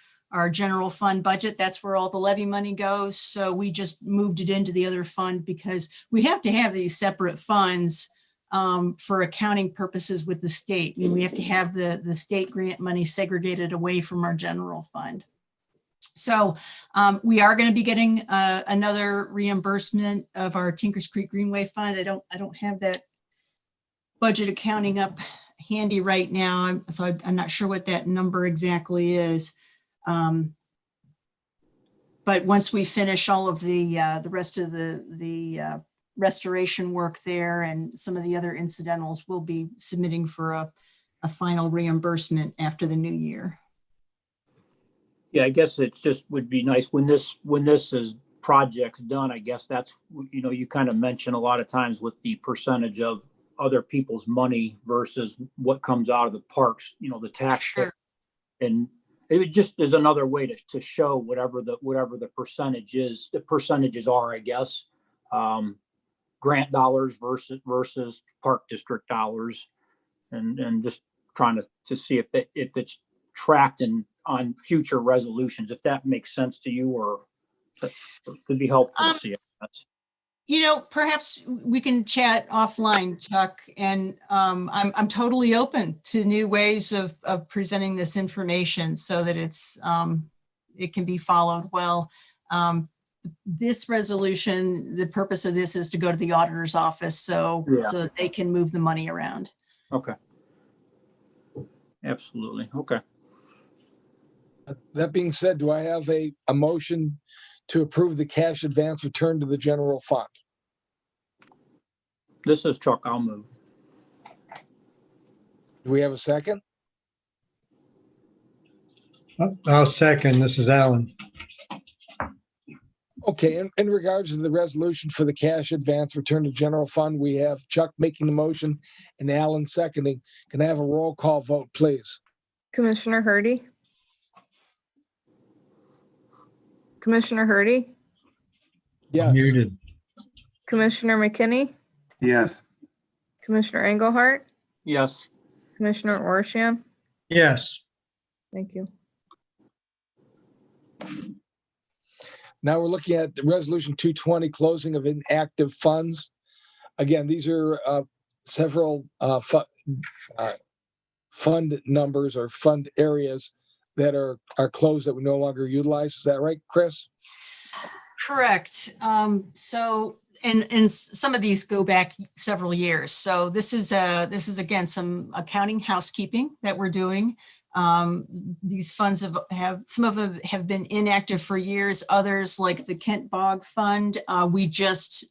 A: general fund budget. That's where all the levy money goes. So we just moved it into the other fund because we have to have these separate funds for accounting purposes with the state. I mean, we have to have the state grant money segregated away from our general fund. So we are going to be getting another reimbursement of our Tinkers Creek Greenway Fund. I don't have that budget accounting up handy right now, so I'm not sure what that number exactly is. But once we finish all of the rest of the restoration work there and some of the other incidentals, we'll be submitting for a final reimbursement after the new year.
G: Yeah, I guess it just would be nice when this is project's done. I guess that's, you kind of mention a lot of times with the percentage of other people's money versus what comes out of the parks, the tax.
A: Sure.
G: And it just is another way to show whatever the percentage is. The percentages are, I guess, grant dollars versus park district dollars, and just trying to see if it's tracked on future resolutions, if that makes sense to you, or could be helpful to see.
A: Perhaps we can chat offline, Chuck, and I'm totally open to new ways of presenting this information so that it can be followed well. This resolution, the purpose of this is to go to the auditor's office so that they can move the money around.
G: Okay. Absolutely. Okay.
C: That being said, do I have a motion to approve the cash advance return to the general fund?
G: This is Chuck. I'll move.
C: Do we have a second?
F: I'll second. This is Alan.
C: Okay, in regards to the resolution for the cash advance return to general fund, we have Chuck making the motion and Alan seconding. Can I have a roll call vote, please?
D: Commissioner Hurdy? Commissioner Hurdy?
C: Yes.
F: Muted.
D: Commissioner McKinney?
E: Yes.
D: Commissioner Engelhardt?
G: Yes.
D: Commissioner Orsian?
F: Yes.
D: Thank you.
C: Now we're looking at the resolution 220, closing of inactive funds. Again, these are several fund numbers or fund areas that are closed that we no longer utilize. Is that right, Chris?
A: Correct. So, and some of these go back several years. So this is again some accounting housekeeping that we're doing. These funds have some of them have been inactive for years. Others, like the Kent Bog Fund, we just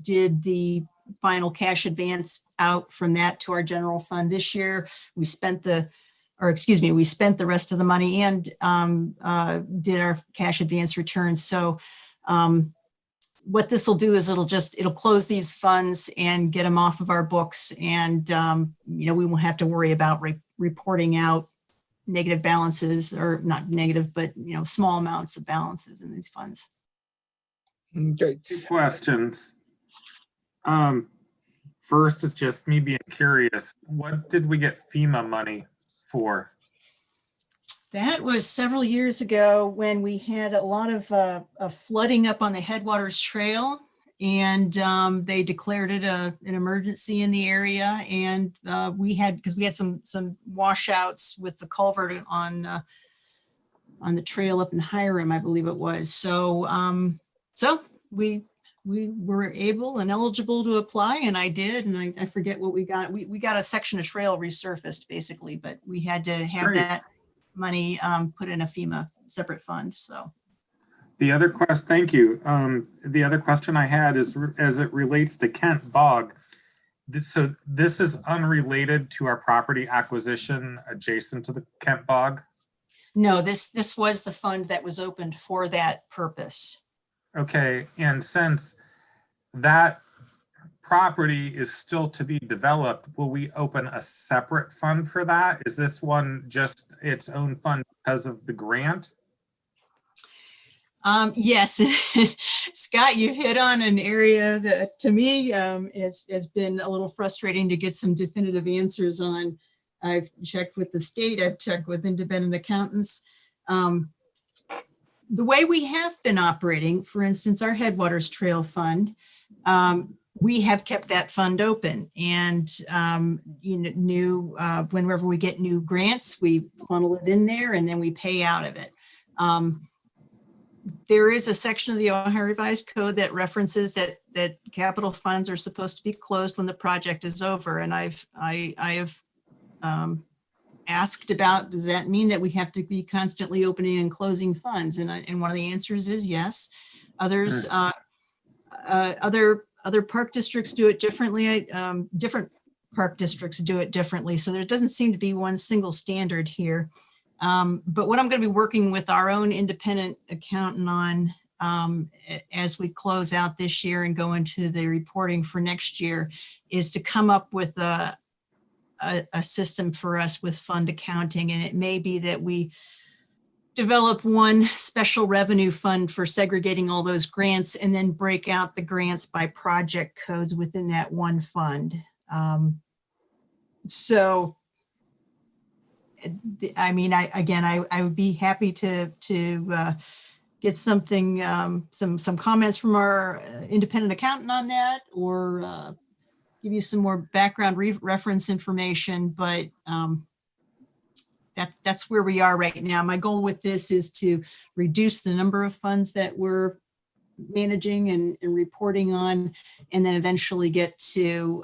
A: did the final cash advance out from that to our general fund this year. We spent the or excuse me, we spent the rest of the money and did our cash advance returns. So what this will do is it'll close these funds and get them off of our books. And, we won't have to worry about reporting out negative balances, or not negative, but, small amounts of balances in these funds.
C: Okay.
E: 2 questions. First, it's just me being curious. What did we get FEMA money for?
A: That was several years ago when we had a lot of flooding up on the Headwaters Trail, and they declared it an emergency in the area. And we had some washouts with the culvert on the trail up in Hiram, I believe it was. So we were able and eligible to apply, and I did, and I forget what we got. We got a section of trail resurfaced basically, but we had to have
E: Great.
A: that money put in a FEMA separate fund. So
E: The other question, thank you. The other question I had is as it relates to Kent Bog. So this is unrelated to our property acquisition adjacent to the Kent Bog?
A: no, this was the fund that was opened for that purpose.
E: Okay, and since that property is still to be developed, will we open a separate fund for that? Is this one just its own fund because of the grant?
A: Yes, Scott, you hit on an area that to me has been a little frustrating to get some definitive answers on. I've checked with the state, I've checked with independent accountants. The way we have been operating, for instance, our Headwaters Trail Fund, we have kept that fund open, and whenever we get new grants, we funnel it in there and then we pay out of it. There is a section of the Ohio Revised Code that references that capital funds are supposed to be closed when the project is over, and I have asked about, does that mean that we have to be constantly opening and closing funds? And one of the answers is yes. Others, other park districts do it differently. Different park districts do it differently. So there doesn't seem to be one single standard here. But what I'm going to be working with our own independent accountant on as we close out this year and go into the reporting for next year is to come up with a system for us with fund accounting. And it may be that we develop one special revenue fund for segregating all those grants and then break out the grants by project codes within that one fund. So, I mean, I would be happy to get something, some comments from our independent accountant on that, or give you some more background reference information, but that's where we are right now. My goal with this is to reduce the number of funds that we're managing and reporting on, and then eventually get to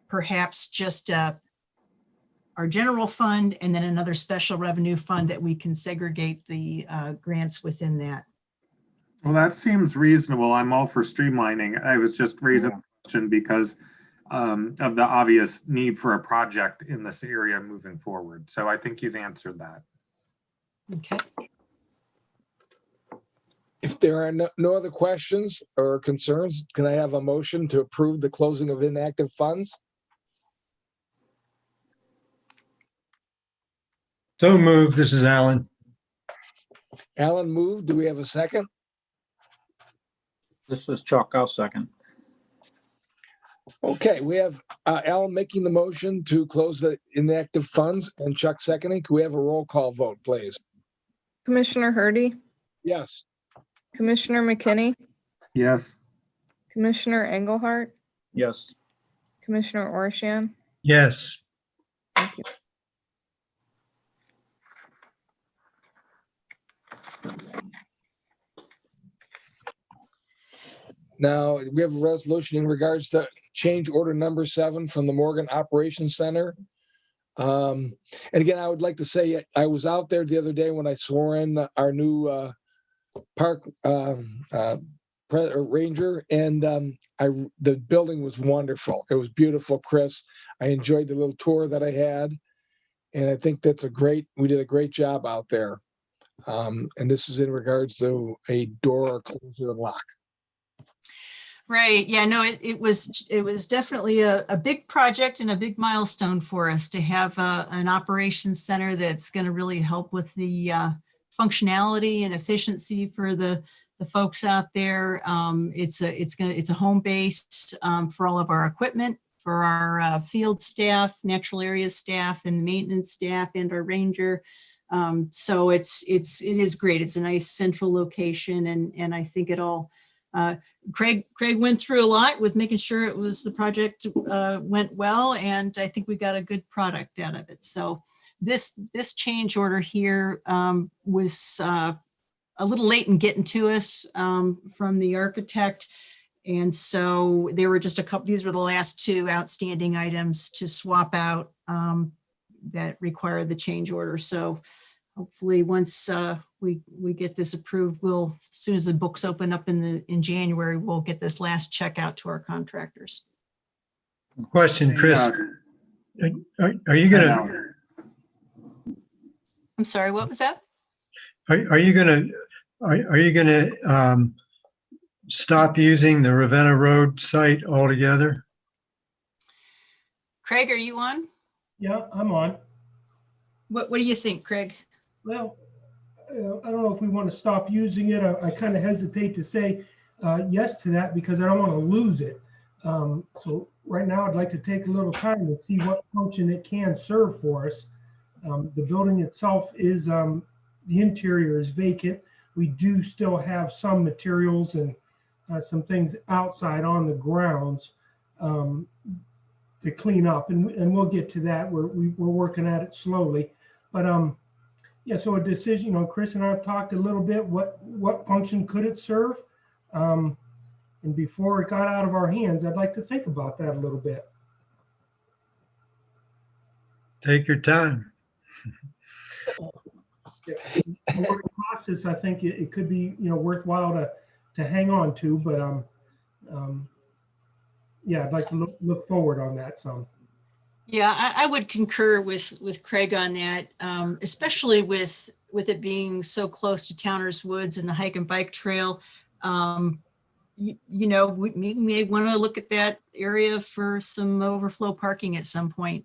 A: perhaps just our general fund and then another special revenue fund that we can segregate the grants within that.
E: Well, that seems reasonable. I'm all for streamlining. I was just raising a question because of the obvious need for a project in this area moving forward. So I think you've answered that.
A: Okay.
C: If there are no other questions or concerns, can I have a motion to approve the closing of inactive funds?
F: So moved. This is Alan.
C: Alan moved. Do we have a second?
G: This is Chuck. I'll second.
C: Okay, we have Alan making the motion to close the inactive funds and Chuck seconding. Can we have a roll call vote, please?
D: Commissioner Hurdy,
C: Yes.
D: Commissioner McKinney,
E: Yes.
D: Commissioner Engelhardt,
G: Yes.
D: Commissioner Orshan.
F: Yes.
D: Thank you.
C: Now, we have a resolution in regards to change order number 7 from the Morgan Operations Center. And again, I would like to say I was out there the other day when I swore in our new park ranger, and the building was wonderful. It was beautiful, Chris. I enjoyed the little tour that I had, And I think we did a great job out there. And this is in regards to a door closer and lock.
A: Right. Yeah, no, it was definitely a big project and a big milestone for us to have an operations center that's going to really help with the functionality and efficiency for the folks out there. It's a home base for all of our equipment, for our field staff, natural area staff, and maintenance staff, and our ranger. So it is great. It's a nice central location, and I think it all. Craig went through a lot with making sure the project went well, and I think we got a good product out of it. So this change order here was a little late in getting to us from the architect. And so there were just these were the last two outstanding items to swap out that require the change order. So hopefully once we get this approved, as soon as the books open up in January, we'll get this last check out to our contractors.
F: Question, Chris. Are you gonna?
A: I'm sorry, what was that?
F: Are you gonna stop using the Ravenna Road site altogether?
A: Craig, are you on?
I: Yeah, I'm on.
A: What do you think, Craig?
I: Well, I don't know if we want to stop using it. I kind of hesitate to say yes to that because I don't want to lose it. So right now I'd like to take a little time and see what function it can serve for us. The building itself is, the interior is vacant. We do still have some materials and some things outside on the grounds to clean up, and we'll get to that. We're working at it slowly, but yeah. So a decision, Chris and I have talked a little bit. What function could it serve? And before it got out of our hands, I'd like to think about that a little bit.
F: Take your time.
I: The process, I think it could be worthwhile to hang on to, but yeah, I'd like to look forward on that some.
A: Yeah, I would concur with Craig on that, especially with it being so close to Towner's Woods and the hike and bike trail. We may want to look at that area for some overflow parking at some point,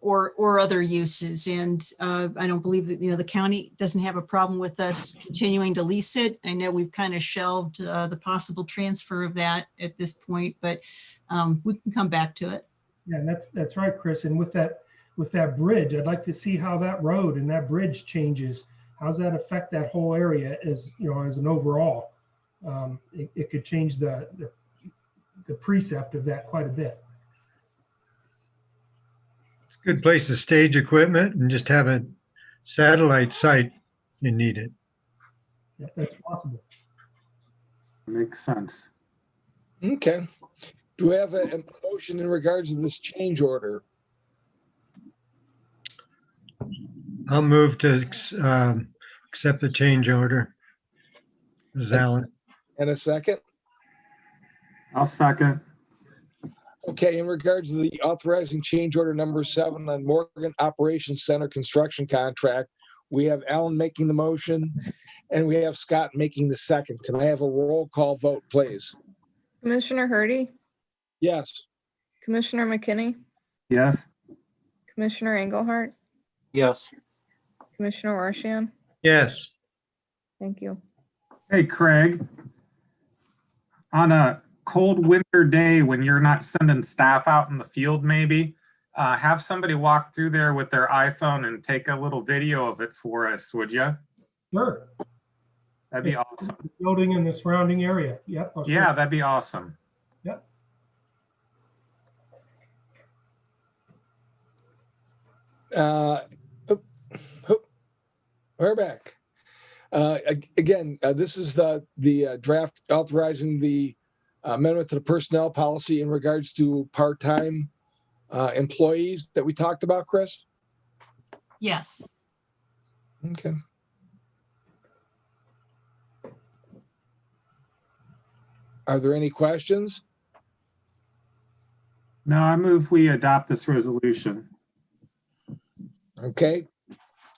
A: or other uses. And I don't believe that the county doesn't have a problem with us continuing to lease it. I know we've kind of shelved the possible transfer of that at this point, but we can come back to it.
I: Yeah, that's right, Chris. And with that bridge, I'd like to see how that road and that bridge changes. How does that affect that whole area as an overall? It could change the precept of that quite a bit.
F: It's a good place to stage equipment and just have a satellite site you need it.
I: Yeah, that's possible.
E: Makes sense.
C: Okay. Do we have a motion in regards to this change order?
F: I'll move to accept the change order. This is Alan.
C: And a second?
E: I'll second.
C: Okay, in regards to the authorizing change order number 7 on Morgan Operations Center construction contract, we have Alan making the motion and we have Scott making the second. Can I have a roll call vote, please?
D: Commissioner Hurdy,
C: Yes.
D: Commissioner McKinney,
E: Yes.
D: Commissioner Engelhardt,
G: Yes.
D: Commissioner Arshan.
F: Yes.
D: Thank you.
E: Hey, Craig. On a cold winter day when you're not sending staff out in the field, maybe have somebody walk through there with their iPhone and take a little video of it for us, would you?
I: Sure.
E: That'd be awesome.
I: Building in the surrounding area. Yep.
E: Yeah, that'd be awesome.
I: Yep.
C: We're back. Again, this is the draft authorizing the amendment to the personnel policy in regards to part-time employees that we talked about, Chris?
A: Yes.
C: Okay. Are there any questions?
E: No, I move we adopt this resolution.
C: Okay.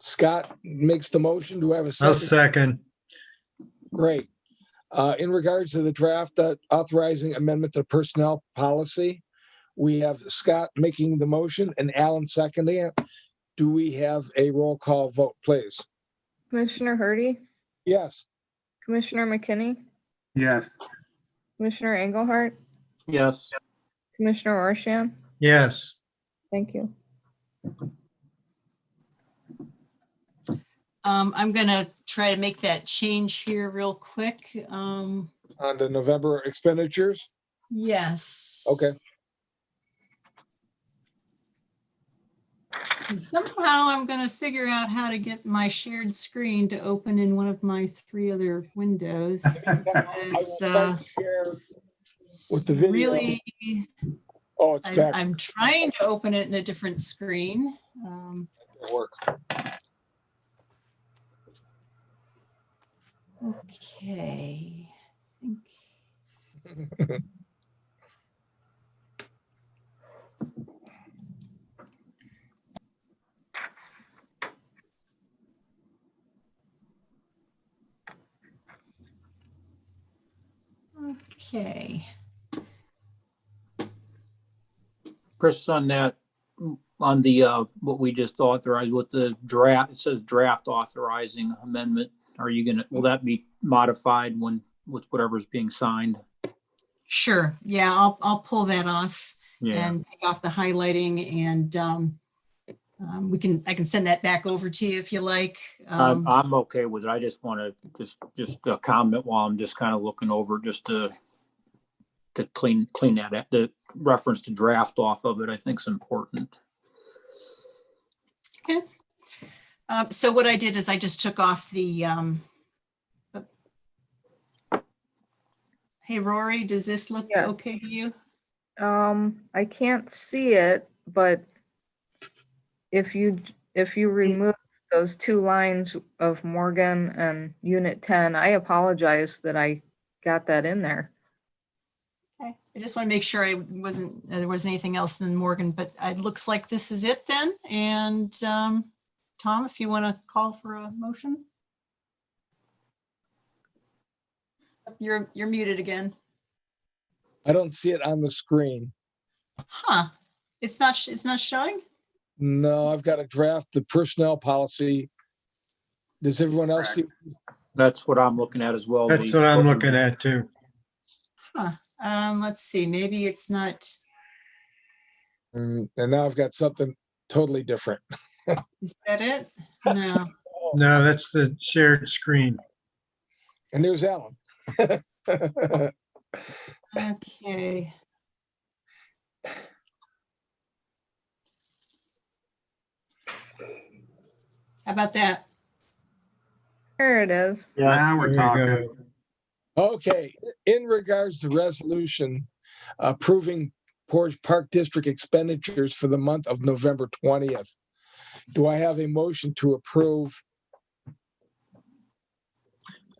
C: Scott makes the motion. Do I have a
F: I'll
C: second?
F: second.
C: Great. In regards to the draft authorizing amendment to personnel policy, we have Scott making the motion and Alan seconding it. Do we have a roll call vote, please?
D: Commissioner Hardy,
C: Yes.
D: Commissioner McKinney,
E: Yes.
D: Commissioner Engelhardt,
G: Yes.
D: Commissioner Orshan.
F: Yes.
D: Thank you.
A: I'm gonna try to make that change here real quick.
C: On the November expenditures?
A: Yes.
C: Okay.
A: And somehow I'm gonna figure out how to get my shared screen to open in one of my 3 other windows.
C: I will
A: It's
C: start to share with the video.
A: really,
C: Oh, it's back.
A: I'm trying to open it in a different screen.
C: It'll work.
A: Okay. I think Okay.
G: Chris, on that, on the, what we just authorized with the draft, it says draft authorizing amendment. Are you gonna, will that be modified when, with whatever's being signed?
A: Sure. Yeah, I'll pull that off
G: Yeah,
A: and take off the highlighting and I can send that back over to you if you like.
G: I'm okay with it. I just want to just a comment while I'm just kind of looking over just to clean that, the reference to draft off of it, I think is important.
A: Okay. So what I did is I just took off the, hey, Rory, does this look
D: Yeah.
A: okay to you?
D: I can't see it, but if you remove those 2 lines of Morgan and Unit 10, I apologize that I got that in there.
A: Okay. I just want to make sure there wasn't anything else than Morgan, but it looks like this is it then. And Tom, if you want to call for a motion. You're muted again.
C: I don't see it on the screen.
A: Huh. It's not showing?
C: No, I've got to draft the personnel policy. Does everyone else see?
G: That's what I'm looking at as well.
F: That's what I'm looking at too.
A: Huh. Let's see. Maybe it's not.
C: And now I've got something totally different.
A: Is that it? No.
F: No, that's the shared screen.
C: And there's Alan.
A: Okay. How about that?
D: Here it is.
E: Now we're
F: There you
E: talking.
F: go.
C: Okay, in regards to resolution approving Portage Park District expenditures for the month of November 20th. Do I have a motion to approve?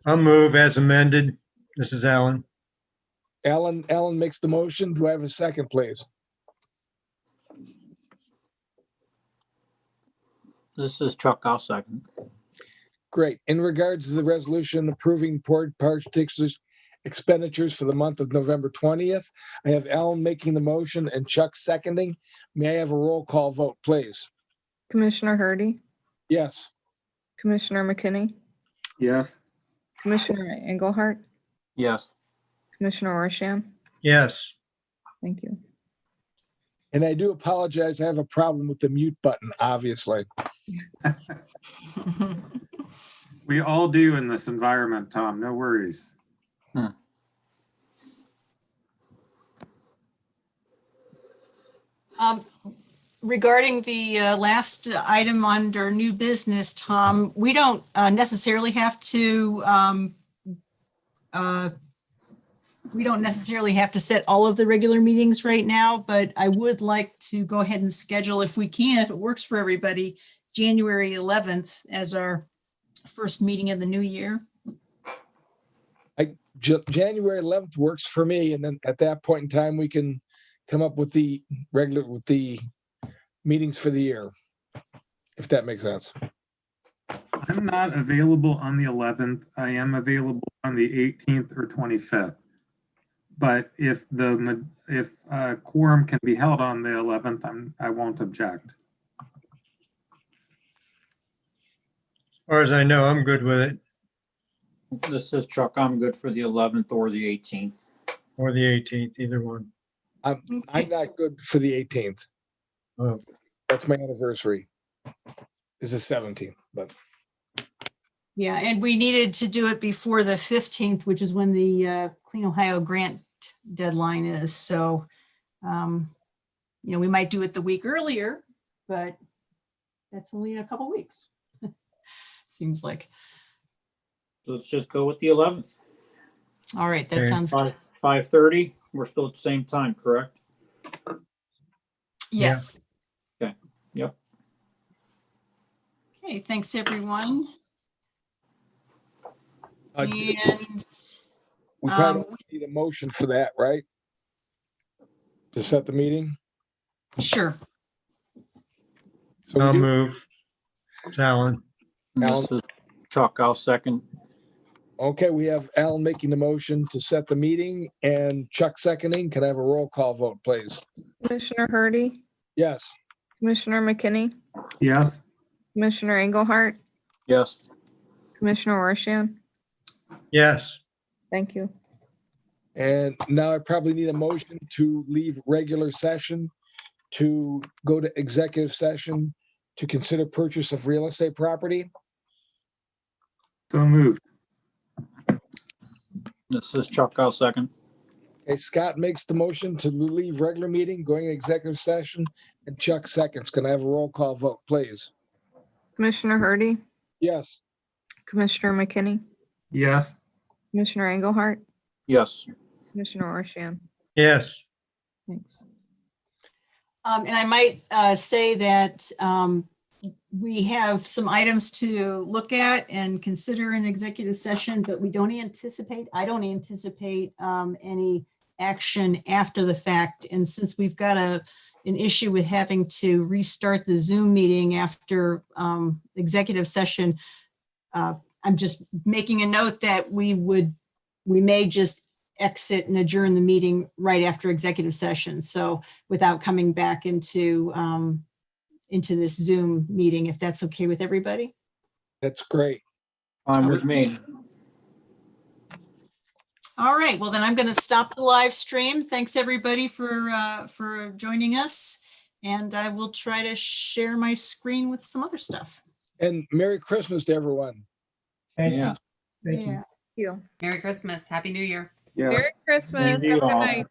F: I'll move as amended. This is Alan.
C: Alan makes the motion. Do I have a second, please?
G: This is Chuck, I'll second.
C: Great. In regards to the resolution approving Portage Park District expenditures for the month of November 20th, I have Alan making the motion and Chuck seconding. May I have a roll call vote, please?
D: Commissioner Hardy,
C: Yes.
D: Commissioner McKinney,
E: Yes.
D: Commissioner Engelhardt,
G: Yes.
D: Commissioner Orshan.
F: Yes.
D: Thank you.
C: And I do apologize. I have a problem with the mute button, obviously.
E: We all do in this environment, Tom. No worries.
A: Regarding the last item under new business, Tom, we don't necessarily have to set all of the regular meetings right now, but I would like to go ahead and schedule, if we can, if it works for everybody, January 11th as our first meeting of the new year.
C: January 11th works for me. And then at that point in time, we can come up with the meetings for the year. if that makes sense.
E: I'm not available on the 11th. I am available on the 18th or 25th. But if quorum can be held on the 11th, I won't object.
F: As far as I know, I'm good with it,
G: This is Chuck. I'm good for the 11th or the 18th.
F: or the 18th, either one.
C: I'm not good for the 18th.
F: Oh,
C: That's my anniversary. Is the 17th, but
A: Yeah, and we needed to do it before the 15th, which is when the Clean Ohio grant deadline is. So, we might do it the week earlier, but that's only a couple weeks. Seems like.
G: Let's just go with the 11th.
A: All right, that
F: Okay.
A: sounds good.
G: 5:30. We're still at the same time, correct?
A: Yes.
G: Okay. Yep.
A: Okay, thanks, everyone.
C: uh,
A: And
C: we probably don't need a motion for that, right? To set the meeting.
A: sure.
C: So we
F: I'll
C: do.
F: move. It's Alan.
G: And
C: Alan?
G: this is Chuck. I'll second.
C: Okay, we have Alan making the motion to set the meeting and Chuck seconding. Can I have a roll call vote, please?
D: Commissioner Hardy,
C: Yes.
D: Commissioner McKinney,
E: Yes,
D: Commissioner Engelhardt,
G: Yes.
D: Commissioner Roshan.
F: Yes,
D: Thank you.
C: And now I probably need a motion to leave regular session to go to executive session to consider purchase of real estate property.
E: so moved.
G: This is Chuck. I'll second.
C: Okay, Scott makes the motion to leave regular meeting, going to executive session, and Chuck seconds. Can I have a roll call vote, please?
D: Commissioner Hardy,
C: Yes.
D: Commissioner McKinney,
E: Yes,
D: Commissioner Engelhardt,
G: Yes.
D: Commissioner Roshan.
F: yes.
D: Thanks.
A: And I might say that we have some items to look at and consider in executive session, but I don't anticipate any action after the fact. And since we've got an issue with having to restart the Zoom meeting after executive session, I'm just making a note that we may just exit and adjourn the meeting right after executive session. So without coming back into this Zoom meeting, if that's okay with everybody.
C: That's great.
G: I'm with me.
A: All right, well then I'm going to stop the live stream. Thanks everybody for joining us. And I will try to share my screen with some other stuff.
C: And Merry Christmas to everyone.
I: Thank
G: Yeah.
I: you. Thank you.
A: Yeah.
D: Thank you.
H: Merry Christmas. Happy New Year.
E: yeah.
B: Merry Christmas.
G: you
B: Have a good
G: all.
B: night.